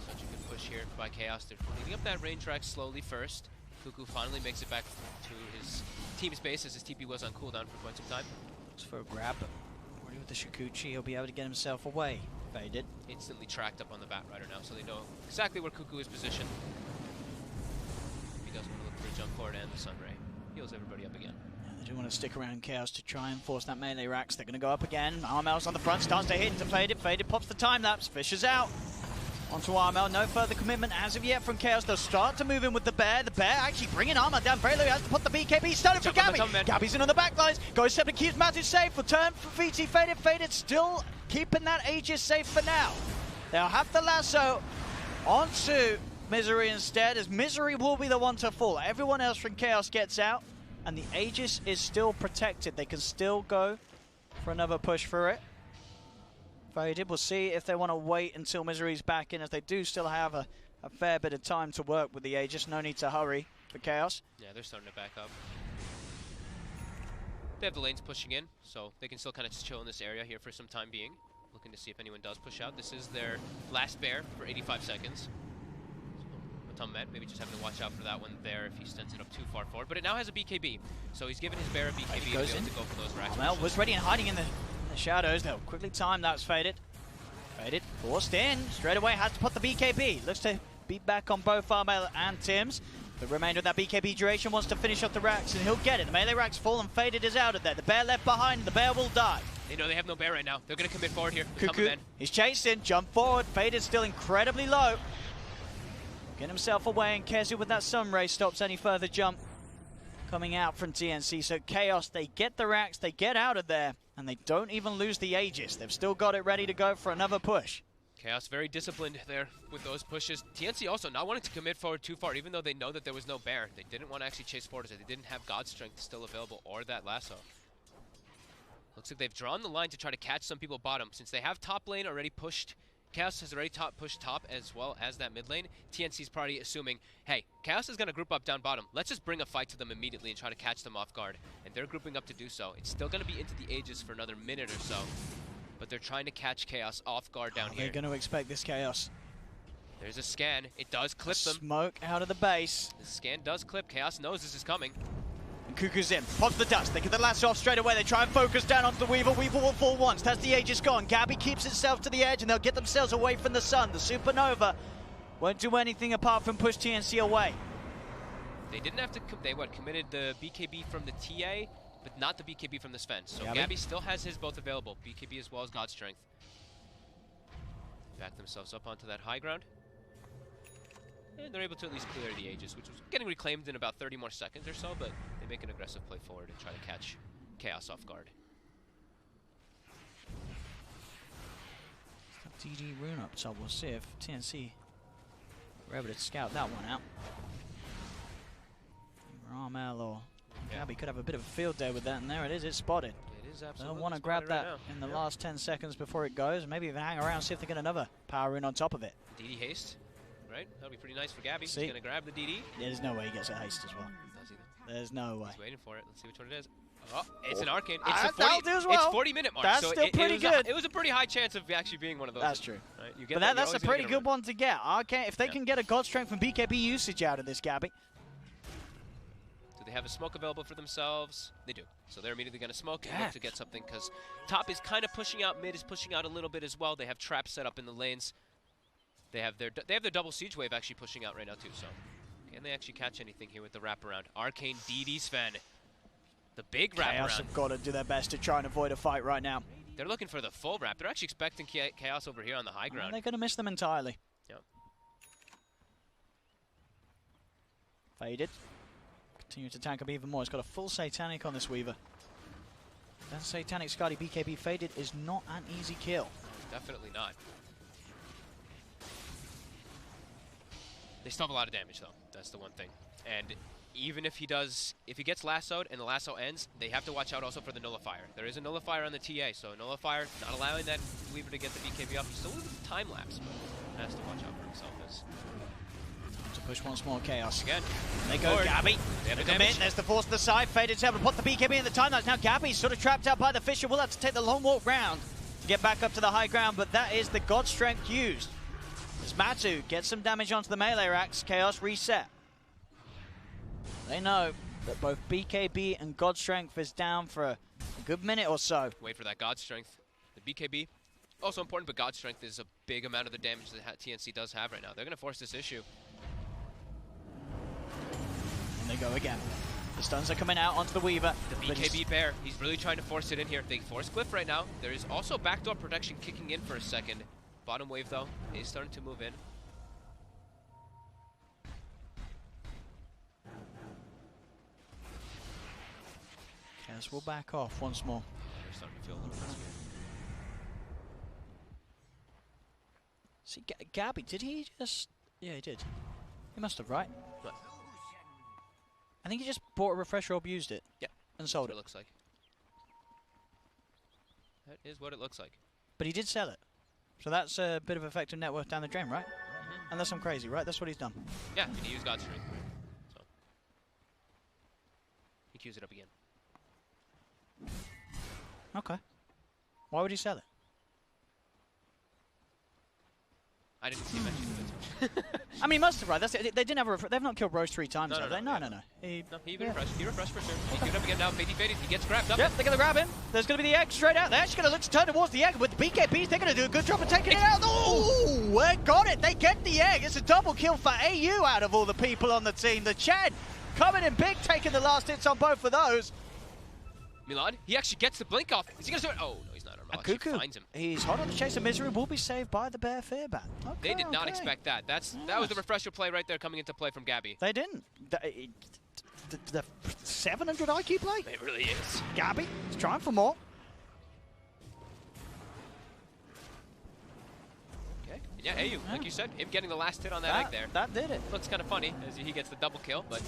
Such a good push here by Chaos. They're cleaning up that range rack slowly first. Cuckoo finally makes it back to his team's base as his TP was on cooldown for quite some time. Looks for a grab, but already with the Shikuchi, he'll be able to get himself away. Faded. Instantly tracked up on the Batrider now, so they know exactly where Cuckoo is positioned. He does want to look for a jump forward and the Sunray. Heals everybody up again. Yeah, they do want to stick around Chaos to try and force that melee racks. They're going to go up again. Armel's on the front, starts to hit into Faded. Faded pops the time lapse. Fisher's out. Onto Armel, no further commitment as of yet from Chaos. They'll start to move in with the bear. The bear actually bringing Armel down very low. He has to put the BKB. Started for Gabby. Gabby's in on the back lines. Goes step and keeps Matthew safe. Return for VT Faded. Faded still keeping that Aegis safe for now. They'll have the lasso onto Misery instead, as Misery will be the one to fall. Everyone else from Chaos gets out, and the Aegis is still protected. They can still go for another push for it. Faded. We'll see if they want to wait until Misery's back in, as they do still have a fair bit of time to work with the Aegis. No need to hurry for Chaos. Yeah, they're starting to back up. They have the lanes pushing in, so they can still kind of just chill in this area here for some time being. Looking to see if anyone does push out. This is their last bear for 85 seconds. So, Matummet maybe just having to watch out for that one there if he sends it up too far forward. But it now has a BKB, so he's given his bear a BKB to be able to go for those racks. Armel was ready and hiding in the shadows. They'll quickly time that was Faded. Faded forced in straight away, has to put the BKB. Looks to be back on both Armel and Tims. The remainder of that BKB duration wants to finish off the racks, and he'll get it. The melee rack's full and Faded is out of there. The bear left behind, the bear will die. They know they have no bear right now. They're going to commit forward here. Cuckoo, he's chasing, jump forward. Faded still incredibly low. Getting himself away, and Kezu with that Sunray stops any further jump coming out from TNC. So Chaos, they get the racks, they get out of there, and they don't even lose the Aegis. They've still got it ready to go for another push. Chaos very disciplined there with those pushes. TNC also not wanting to commit forward too far, even though they know that there was no bear. They didn't want to actually chase forward, as they didn't have God Strength still available or that lasso. Looks like they've drawn the line to try to catch some people bottom. Since they have top lane already pushed, Chaos has already pushed top as well as that mid lane. TNC's probably assuming, hey, Chaos is going to group up down bottom. Let's just bring a fight to them immediately and try to catch them off guard. And they're grouping up to do so. It's still going to be into the Aegis for another minute or so. But they're trying to catch Chaos off guard down here. They're going to expect this Chaos. There's a scan. It does clip them. Smoke out of the base. The scan does clip. Chaos knows this is coming. And Cuckoo's in. Pops the dust. They get the lasso off straight away. They try and focus down onto the Weaver. Weaver will fall once. That's the Aegis gone. Gabby keeps itself to the edge, and they'll get themselves away from the sun. The Supernova won't do anything apart from push TNC away. They didn't have to. They committed the BKB from the TA, but not the BKB from the Sven. So Gabby still has his both available, BKB as well as God Strength. Back themselves up onto that high ground. And they're able to at least clear the Aegis, which was getting reclaimed in about 30 more seconds or so, but they make an aggressive play forward and try to catch Chaos off guard. DD rune up top. We'll see if TNC were able to scout that one out. Armel or Gabby could have a bit of a field day with that, and there it is, it's spotted. It is absolutely. They'll want to grab that in the last 10 seconds before it goes, maybe even hang around, see if they get another power rune on top of it. DD haste, right? That'll be pretty nice for Gabby. See? He's going to grab the DD. There's no way he gets a haste as well. Does he? There's no way. He's waiting for it. Let's see which one it is. Oh, it's an arcane. It's Ah, a 40, that'll do as well. It's 40-minute mark. That's so still pretty good. It was a pretty high chance of actually being one of those. That's true. Right? You get But that, that's you're a always gonna pretty get good one to get. Okay, if they Yeah. can get a God Strength and BKB usage out of this, Gabby. Do they have a smoke available for themselves? They do. So they're immediately going to smoke and Yeah. look to get something because top is kind of pushing out, mid is pushing out a little bit as well. They have traps set up in the lanes. They have their double siege wave actually pushing out right now too. So can they actually catch anything here with the wraparound? Arcane DD Sven. The big Chaos wraparound. have got to do their best to try and avoid a fight right now. They're looking for the full wrap. They're actually expecting Chaos over here on the high ground. They're going to miss them entirely. Yep. Faded. Continue to tank up even more. It's got a full Satanic on this Weaver. That Satanic Scotty BKB faded is not an easy kill. Definitely not. They still have a lot of damage though. That's the one thing. And even if he gets lassoed and the lasso ends, they have to watch out also for the nullifier. There is a nullifier on the TA, so a nullifier not allowing that Weaver to get the BKB up. He's still with the time lapse, but has to watch out for himself as To push once more Chaos. again. They go Forward. Gabby. They have the Come damage. in. There's the force to the side. Faded's able to put the BKB in the time lapse. Now Gabby's sort of trapped out by the Fisher. Will have to take the long walk round to get back up to the high ground, but that is the God Strength used. As Matu gets some damage onto the melee racks, Chaos reset. They know that both BKB and God Strength is down for a good minute or so. Wait for that God Strength. The BKB, also important, but God Strength is a big amount of the damage that TNC does have right now. They're going to force this issue. And they go again. The stuns are coming out onto the Weaver. The but BKB Bear, he's really trying to force it in here. They force Glyph right now. There is also backdoor protection kicking in for a second. Bottom wave, though, is starting to move in. Chaos will back off once more. They're starting to feel a little bit scared. See, Gabby, did he just... Yeah, he did. He must have, right? What? I think he just bought a refresher orb, used it. Yeah. And sold That's it. what it looks like. That is what it looks like. But he did sell it. So that's a bit of effective net worth down the drain, right? Unless I'm crazy, right? That's what he's done. Yeah, and he used God's Strength. So he queues it up again. Okay. Why would he sell it? I didn't see him actually do it. I mean, he must have, right? That's it. They didn't have a they've not killed Rose 3 times, No, have no, they? no, No, yeah. no. He, No, he yeah. refreshed. He refreshed for sure. He queued up again now. Faded. He gets grabbed up. Yep, they're going to grab him. There's going to be the egg straight out. They're actually going to look to turn towards the egg. With the BKBs, they're going to do a good job of taking it out. Oh, they got it. They get the egg. It's a double kill for AU out of all the people on the team. The Chen coming in big, taking the last hits on both of those. Milad, he actually gets the blink off. Is he going to do it? Oh, no, he's not. And Actually Cuckoo, finds him. he's hot on the chase of misery, will be saved by the Bear Fearbat. Okay, They did not okay. expect that. That was the refresher play right there coming into play from Gabby. They didn't. The 700 IQ play? It really is. Gabby is trying for more. Okay. Yeah, AU, like you said, him getting the last hit on that egg there. That did it. Looks kind of funny as he gets the double kill, but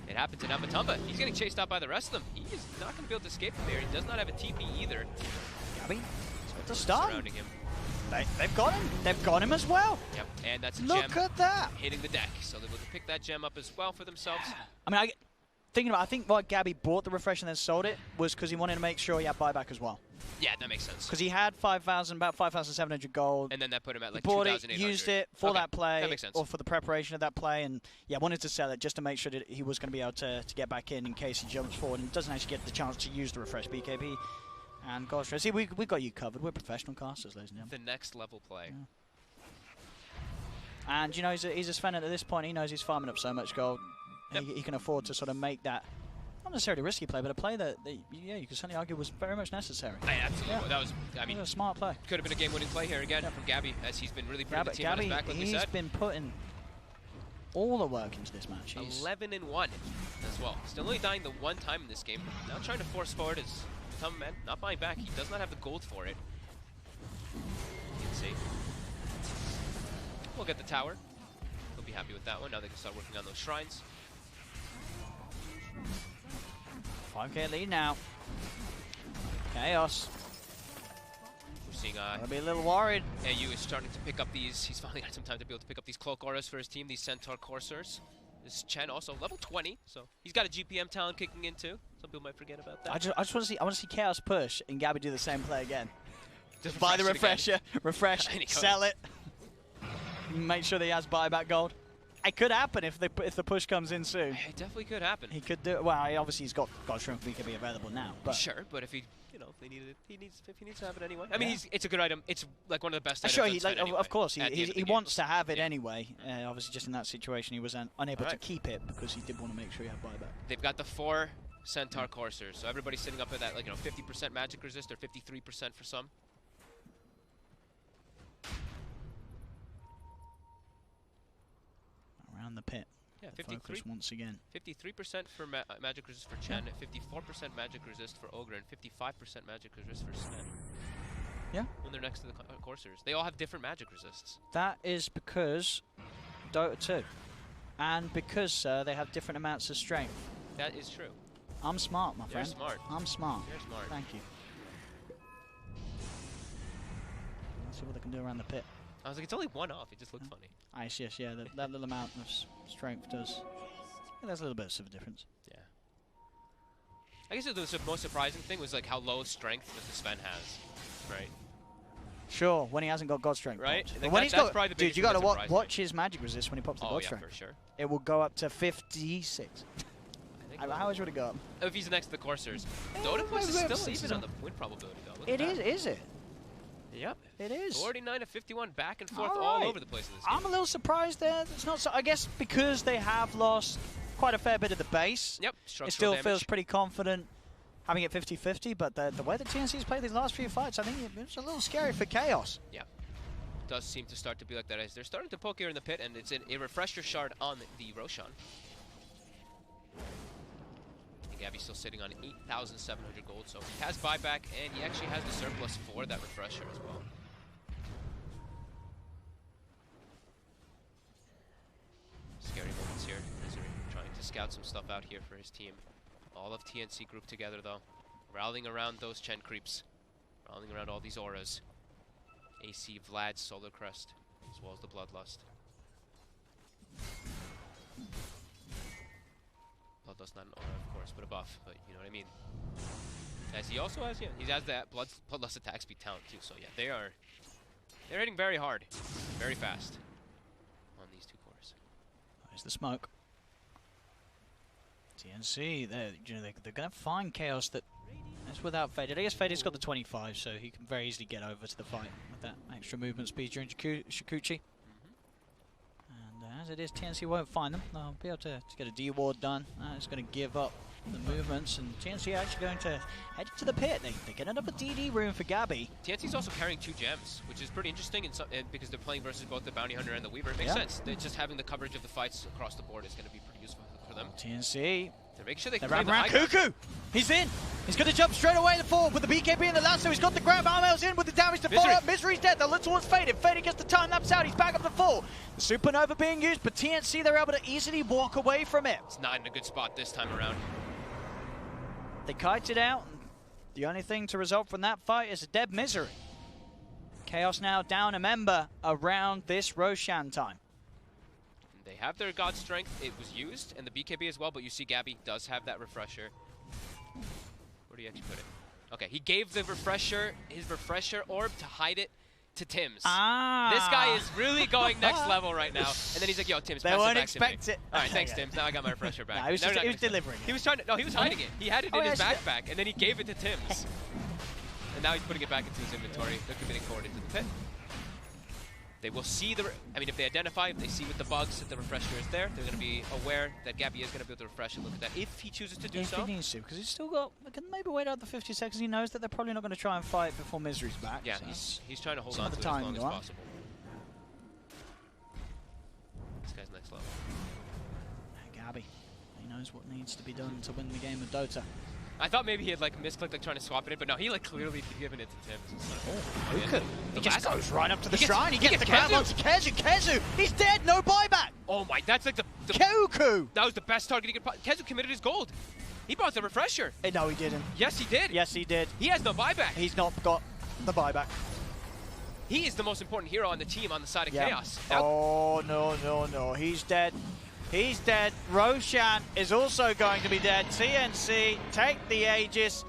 it happens in Amatumba. He's getting chased out by the rest of them. He is not going to be able to escape from there. He does not have a TP either. Gabby, the start. Surrounding him. They've got him. They've got him as well. Yep, and that's a Look gem at that. hitting the deck. So they're able to pick that gem up as well for themselves. I mean, I think why Gabby bought the refresh and then sold it was because he wanted to make sure he had buyback as well. Yeah, that makes sense. Because he had about 5,700 gold. And then that put him at like He bought it, 2,800. used it for Okay, that play, that makes sense. or for the preparation of that play, and yeah, wanted to sell it just to make sure that he was going to be able to get back in case he jumps forward and doesn't actually get the chance to use the refresh BKB. And gosh, see, we got you covered. We're professional casters, ladies and gentlemen. The next level play. Yeah. And you know, he's a Sven at this point. He knows he's farming up so much gold. Yep. He can afford to sort of make that, not necessarily a risky play, but a play that yeah, you could certainly argue was very much necessary. Absolutely. Yeah. That was, I mean, It was a smart play. could have been a game-winning play here again Yep. from Gabby, as he's been really putting the team on Gabby, his back, like we he's said. been putting all the work into this match. 11-1 as well. Still only dying the one time in this game. Now trying to force forward is Tom Man, not buying back. He does not have the gold for it. You can see. We'll get the tower. He'll be happy with that one. Now they can start working on those shrines. 5k lead now. Chaos. We're seeing Gonna be a little worried. AU is starting to pick up these. He's finally had some time to be able to pick up these cloak auras for his team, these Centaur Coursers. This Chen also level 20, so he's got a GPM talent kicking in too. Some people might forget about that. I just want to see Chaos push and Gabby do the same play again. Just Buy the refresh it again. refresh, And he goes. sell it, make sure that he has buyback gold. It could happen if the push comes in soon. It definitely could happen. He could do it. Well, obviously he's got God Shrimp he could be available now. But Sure, but if he, you know, if they needed it, if he needs to have it anyway. I mean, it's a good item. It's like one of the best items. sure, on he, Sven like, anyway, of course, at the end he of the game. wants to have it Yeah. anyway. Obviously, just in that situation, he was unable to Alright. keep it because he did want to make sure he had buyback. They've got the 4 Centaur coursers, so everybody's sitting up at that, like, you know, 50% magic resist or 53% for some. Around the pit. Yeah, The focus once again. 53% for magic resist for Chen, 54% magic resist for Ogre, and 55% magic resist for Sven. Yeah. When they're next to the coursers. They all have different magic resists. That is because Dota 2. And because, sir, they have different amounts of strength. That is true. I'm smart, my You're friend. smart. I'm smart. You're smart. Thank you. Let's see what they can do around the pit. I was like, it's only 1 off. It just looked funny. Ice, yes, yeah. That little amount of strength does. Yeah, there's a little bit of a difference. Yeah. I guess the most surprising thing was like how low strength that the Sven has, right? Sure, when he hasn't got God Strength. Right? popped. Like But when that's he's got, probably the dude, biggest you thing got to that surprised me. watch his magic resist when he pops the Oh God yeah, Strength. for sure. It will go up to 56. I think How much would it go up? if he's next to the coursers. Eh, Dota Plus is maybe still it's even on not- the win probability though. Look It at that. is it? Yep. It is. 49 to 51, back and forth All all right. over the place in this game. I'm a little surprised there. It's not so. I guess because they have lost quite a fair bit of the base. Yep. It Structural still damage. feels pretty confident having it 50-50, but the way the TNC's played these last few fights, I think it's a little scary for Chaos. Yeah. Does seem to start to be like that as they're starting to poke here in the pit, and it's a refresher shard on the Roshan. And Gabby's still sitting on 8,700 gold, so he has buyback, and he actually has the surplus for that refresher as well. Scary moments here. Misery trying to scout some stuff out here for his team. All of TNC grouped together though, rallying around those Chen creeps, rallying around all these auras. AC Vlad's Solar Crest, as well as the Bloodlust. Bloodlust not an aura, of course, but a buff, but you know what I mean. As he also has, yeah, he has that Bloodlust attack speed talent too, so yeah, they're hitting very hard, very fast on these two cores. There's the smoke. TNC, they're going to find Chaos that is without Faded. I guess Faded's got the 25, so he can very easily get over to the fight with that extra movement speed during Shikuchi. And as it is, TNC won't find them. They'll be able to get a D ward done. It's going to give up the movements, and TNC are actually going to head to the pit. They get another DD room for Gabby. TNC's also carrying 2 gems, which is pretty interesting, and because they're playing versus both the Bounty Hunter and the Weaver. It makes sense. They're just having the coverage of the fights across the board is going to be pretty useful for them. TNC. They're making sure they They're can wrapping around play the high ground. Cuckoo! He's in! He's going to jump straight away in the forward with the BKB in the lasso. He's got the grab. Armel's in with the damage to follow up. Misery's dead. The little one's Faded. Faded gets the time laps out. He's back up to full. The Supernova being used, but TNC, they're able to easily walk away from it. It's not in a good spot this time around. They kite it out. And the only thing to result from that fight is a dead Misery. Chaos now down a member around this Roshan time. They have their God Strength. It was used, and the BKB as well, but you see Gabby does have that refresher. Where do you actually put it? Okay, he gave the refresher, his refresher orb to hide it to Tim's. Ah! This guy is really going next level right now. And then he's like, yo, Tim's, They pass won't it back to me. expect it. All right, thanks, Yeah. Tim's. Now I got my refresher back. Nah, he was, No, just, no, he was no, delivering it. He was trying to, no, he was hiding it. He had it in his actually- backpack, and then he gave it to Tim's. And now he's putting it back into his inventory. They're committing forward into the pit. They will see the, I mean, if they identify, if they see with the bugs that the refresher is there, they're going to be aware that Gabby is going to be able to refresh and look at that if he chooses to do If so. he needs to, because he's still got, can maybe wait out the 50 seconds. He knows that they're probably not going to try and fight before Misery's back. Yeah, so. he's trying to hold some on of to the it as time long as gone. possible. This guy's next level. Gabby, he knows what needs to be done to win the game of Dota. I thought maybe he had like misclicked, like trying to swap it in, but no, he like clearly given it to Tim. Luka, he just goes right up to the He gets- shrine. He he gets the gets grab onto Kezu. Kezu, he's dead. No buyback. Oh my, that's like the Kuku. that was the best target he could. Kezu committed his gold. He brought the refresher. No, he didn't. Yes, he did. Yes, he did. He has no buyback. He's not got the buyback. He is the most important hero on the team on the side of Yeah. Chaos. Now, Oh, no. He's dead. He's dead. Roshan is also going to be dead. TNC, take the Aegis.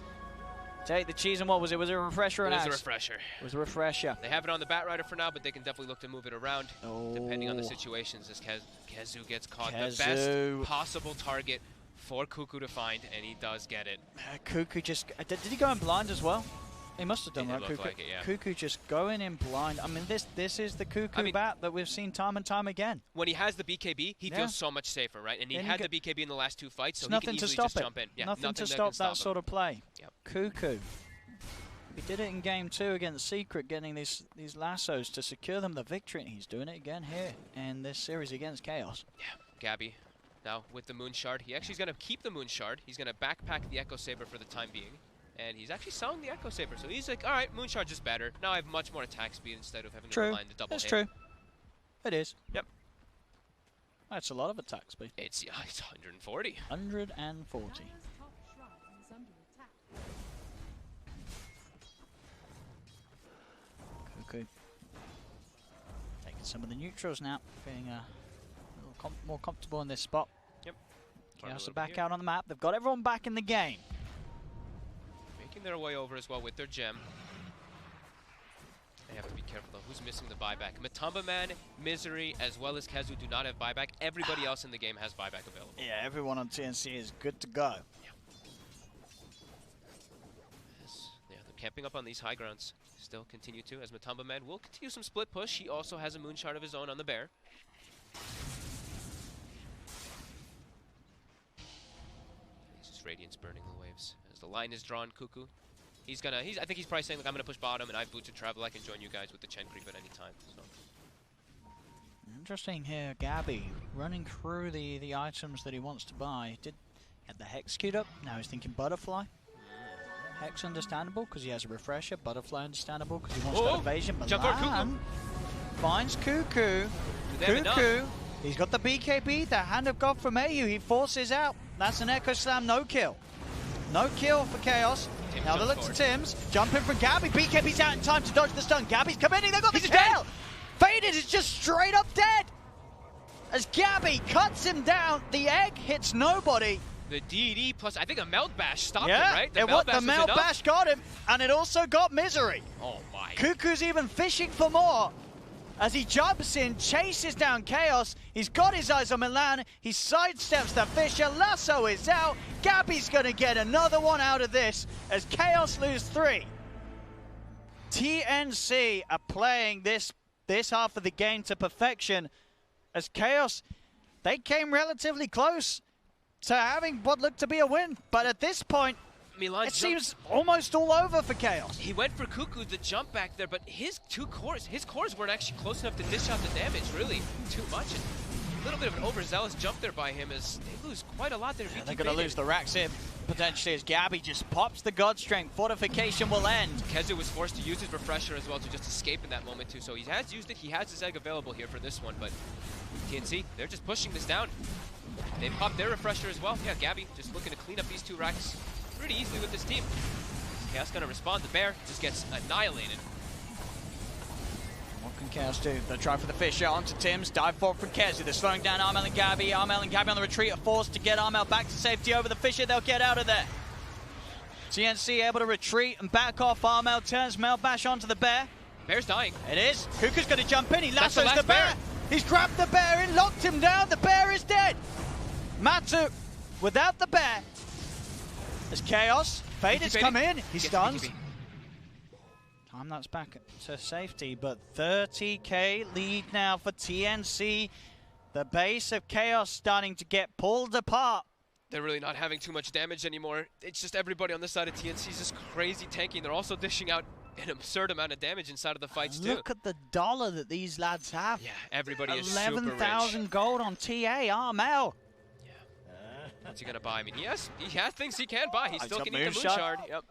Take the cheese, and what was it? Was it a refresher or an axe? It was a refresher. It was a refresher. They have it on the Batrider for now, but they can definitely look to move it around, depending on the situations, as Kezu gets caught. The best possible target for Cuckoo to find, and he does get it. Cuckoo just... did he go in blind as well? He must have done that. Cuckoo. Like it, yeah. Cuckoo just going in blind. I mean, this is the Cuckoo bat that we've seen time and time again. When he has the BKB, he feels so much safer, right? And he had the BKB in the last 2 fights, so he can easily just jump in. Yeah, nothing to stop that sort of play. Yep. Cuckoo. He did it in game 2 against Secret, getting these lassos to secure them the victory, and he's doing it again here in this series against Chaos. Yeah, Gabby now with the Moon Shard. He actually is going to keep the Moon Shard. He's going to backpack the Echo Saber for the time being. And he's actually selling the Echo Saber, so he's like, all right, Moon Shard's just better. Now I have much more attack speed instead of having to rely on the double hit. That's true. It is. Yep. That's a lot of attack speed. It's 140. 140. Cuckoo. Taking some of the neutrals now, feeling a little more comfortable in this spot. Yep. Chaos are back out on the map. They've got everyone back in the game. Making their way over as well with their gem. They have to be careful though. Who's missing the buyback? Matumba Man, Misery, as well as Kezu do not have buyback. Everybody else in the game has buyback available. Yeah, everyone on TNC is good to go. Yeah. Yeah, they're camping up on these high grounds. Still continue to, as Matumba Man will continue some split push. He also has a Moon Shard of his own on the bear. He's just Radiance burning the waves. As the line is drawn, Cuckoo. I think he's probably saying, like, I'm gonna push bottom and I have bo2 travel. I can join you guys with the Chen creep at any time. So. Interesting here, Gabby running through the items that he wants to buy. He had the Hex queued up. Now he's thinking Butterfly. Hex understandable because he has a refresher. Butterfly understandable because he wants that evasion. Jump for Cuckoo. Finds Cuckoo. Cuckoo. He's got the BKB, the Hand of God from AU. He forces out. That's an Echo Slam, no kill. No kill for Chaos. Tim now they look to Tim's. Jumping from Gabby. BKB's out in time to dodge the stun. Gabby's committing. They've got the kill. Faded is just straight up dead. As Gabby cuts him down, the egg hits nobody. The DD plus, I think a Meld Bash stopped him, right? The Meld Bash got him, and it also got Misery. Oh my. Cuckoo's even fishing for more. As he jumps in, chases down Chaos. He's got his eyes on Milan. He sidesteps the Fisher. Lasso is out. Gabby's going to get another one out of this as Chaos lose 3. TNC are playing this half of the game to perfection as Chaos, they came relatively close to having what looked to be a win. But at this point, it seems almost all over for Chaos. He went for Cuckoo, the jump back there, but his cores weren't actually close enough to dish out the damage, really, too much. And a little bit of an overzealous jump there by him as they lose quite a lot there. Yeah, they're going to lose the racks here, potentially, as Gabby just pops the God Strength. Fortification will end. Kezu was forced to use his refresher as well to just escape in that moment too, so he has used it. He has his egg available here for this one, but TNC, they're just pushing this down. They popped their refresher as well. Yeah, Gabby just looking to clean up these 2 racks pretty easily with this team. Chaos gonna respond. The bear just gets annihilated. What can Chaos do? They'll try for the Fisher onto Tim's. Dive forward from Kezu. They're slowing down Armel and Gabby. Armel and Gabby on the retreat are forced to get Armel back to safety over the Fisher. They'll get out of there. TNC able to retreat and back off. Armel turns Meld Bash onto the bear. Bear's dying. It is. Cuckoo's gonna jump in. He lassos the bear. He's grabbed the bear and locked him down. The bear is dead. Matu without the bear. As Chaos, Faded's come in. He stuns. Time that's back to safety, but 30k lead now for TNC. The base of Chaos starting to get pulled apart. They're really not having too much damage anymore. It's just everybody on the side of TNC is just crazy tanking. They're also dishing out an absurd amount of damage inside of the fights too. Look at the dollar that these lads have. Yeah, everybody is super rich. 11,000 gold on TA, Armel. What's he gonna buy? I mean, he has things he can buy. He still can eat the Moon Shard. Yep.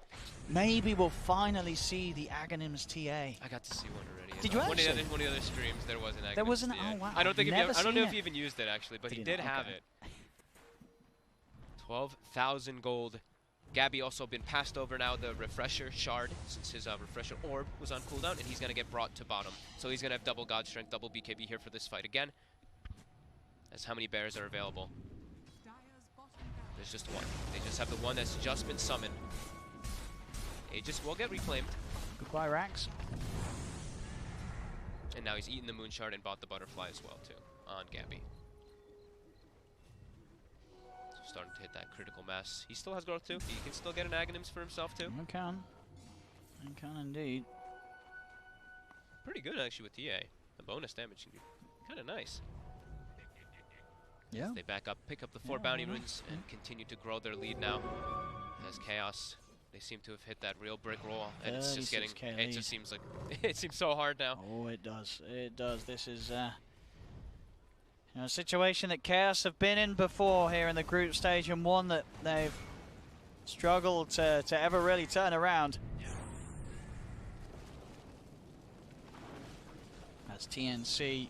Maybe we'll finally see the Aghanims TA. I got to see one already. Did you actually? One of the other streams, there was an Aghanims. There was an. TA. Oh wow. I don't think I don't know if he even used it actually, but he did have it. 12,000 gold. Gabby also been passed over now the refresher shard since his refresher orb was on cooldown, and he's gonna get brought to bottom. So he's gonna have double God Strength, double BKB here for this fight again. as how many bears are available. There's just one. They just have the one that's just been summoned. Aegis will get reclaimed. Goodbye, Rax. And now he's eaten the moon shard and bought the butterfly as well, too, on Gabby. So starting to hit that critical mass. He still has growth, too. He can still get an Aghanims for himself, too. I can. I can indeed. Pretty good, actually, with TA. The bonus damage can be kind of nice. Yeah. As they back up, pick up the 4 bounty runes, and continue to grow their lead now. As Chaos, they seem to have hit that real brick wall, and it's just getting. It just seems like it seems so hard now. Oh, it does. It does. This is a situation that Chaos have been in before here in the group stage, and one that they've struggled to ever really turn around. As TNC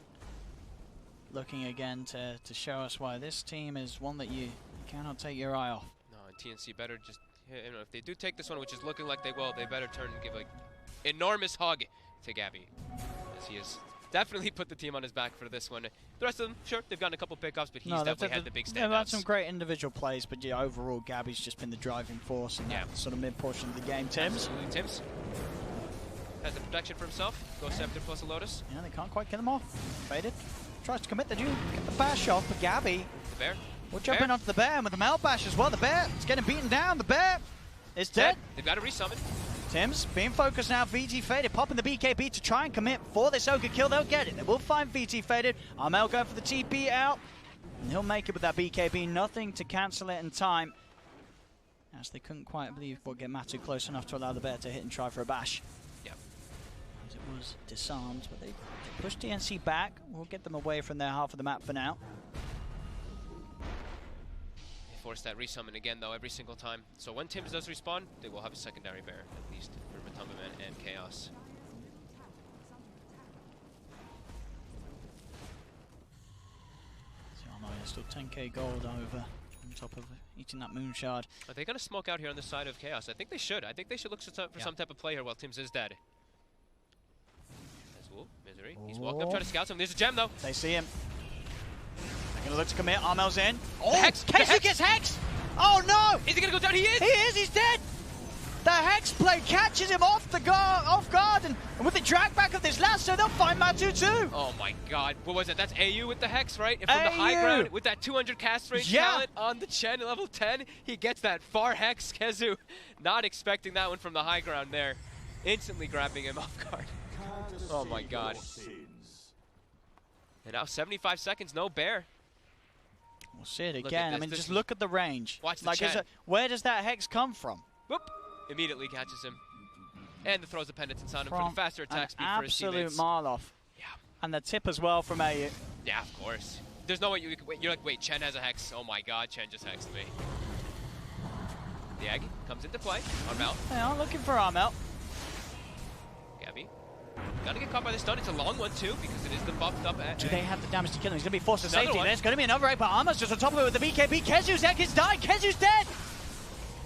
looking again to show us why this team is one that you cannot take your eye off. No, and TNC better just, you know, if they do take this one, which is looking like they will, they better turn and give an enormous hug to Gabby, as he has definitely put the team on his back for this one. The rest of them, sure, they've gotten a couple pickups, but he's definitely had the big standouts. They've had some great individual plays, but yeah, overall, Gabby's just been the driving force in that sort of mid portion of the game. Tims. Absolutely, Tims has the protection for himself. Ghost Scepter plus a Lotus. Yeah, they can't quite kill him off. Faded. Tries to commit the Duke. Get the bash off, but Gabby. The bear. We're jumping onto the bear, and with the melt bash as well. The bear is getting beaten down. The bear is dead. They've got to resummon. Tims being focused now. VT Faded popping the BKB to try and commit for this Ogre kill. They'll get it. They will find VT Faded. Armel going for the TP out. And he'll make it with that BKB. Nothing to cancel it in time. As they couldn't quite believe we'll get Matu close enough to allow the bear to hit and try for a bash. Yep. As it was disarmed, but they push DNC back. We'll get them away from their half of the map for now. They force that resummon again, though, every single time. So when Tims does respawn, they will have a secondary bear, at least for Matumbaman and Chaos. So Armel still 10k gold over on top of eating that moon shard. Are they going to smoke out here on the side of Chaos? I think they should. I think they should look for some type of play here while Tims is dead. Misery. He's walking up trying to scout him. There's a gem, though. They see him. They're going to look to commit. Armel's in. Oh, Hex! Kezu gets Hex! Oh, no! Is he going to go down? He is! He is! He's dead! The Hex play catches him off guard, and with the drag back of this lasso, they'll find Matu too! Oh my god. What was it? That's AU with the Hex, right? And from the high ground, with that 200 cast range talent on the Chen level 10, he gets that far Hex. Kezu not expecting that one from the high ground there. Instantly grabbing him off guard. Oh my god. And now 75 seconds, no bear. We'll see it again. I mean, just look at the range. Watch the Chen. Where does that Hex come from? Whoop! Immediately catches him. And throws the pendants on him for the faster attack speed for his teammates. Absolute Marloff. Yeah. And the tip as well from AU. Yeah, of course. There's no way you could wait. You're like, wait, Chen has a Hex. Oh my god, Chen just hexed me. The egg comes into play. Armel. Yeah, looking for Armel. Gabby. Gotta get caught by the stun. It's a long one too, because it is the buffed up egg. Do they have the damage to kill him? He's gonna be forced to safety. One. There's gonna be another egg, but Armel's just on top of it with the BKB. Kezu's egg is dying. Kezu's dead!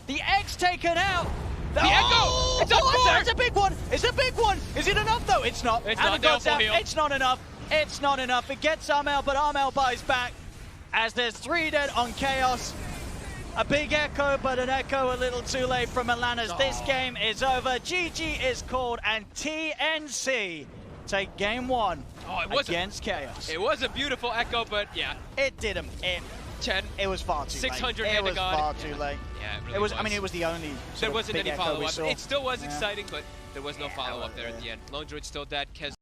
The egg's taken out. The echo! It's up there! It's a big one! It's a big one! Is it enough though? It's not. It's and not. it goes down. Heal. It's not enough. It's not enough. It gets Armel, but Armel buys back as there's 3 dead on Chaos. A big echo, but an echo a little too late from Milanas. This game is over. GG is called, and TNC take game 1 against Chaos. It was a beautiful echo, but yeah. It did him. Chen. It was far too 600 late. It was far too late. Yeah, it really was. I mean, it was the only. There wasn't any follow-up. It still was exciting, but there was no follow-up there at the end. Lone Druid's still dead.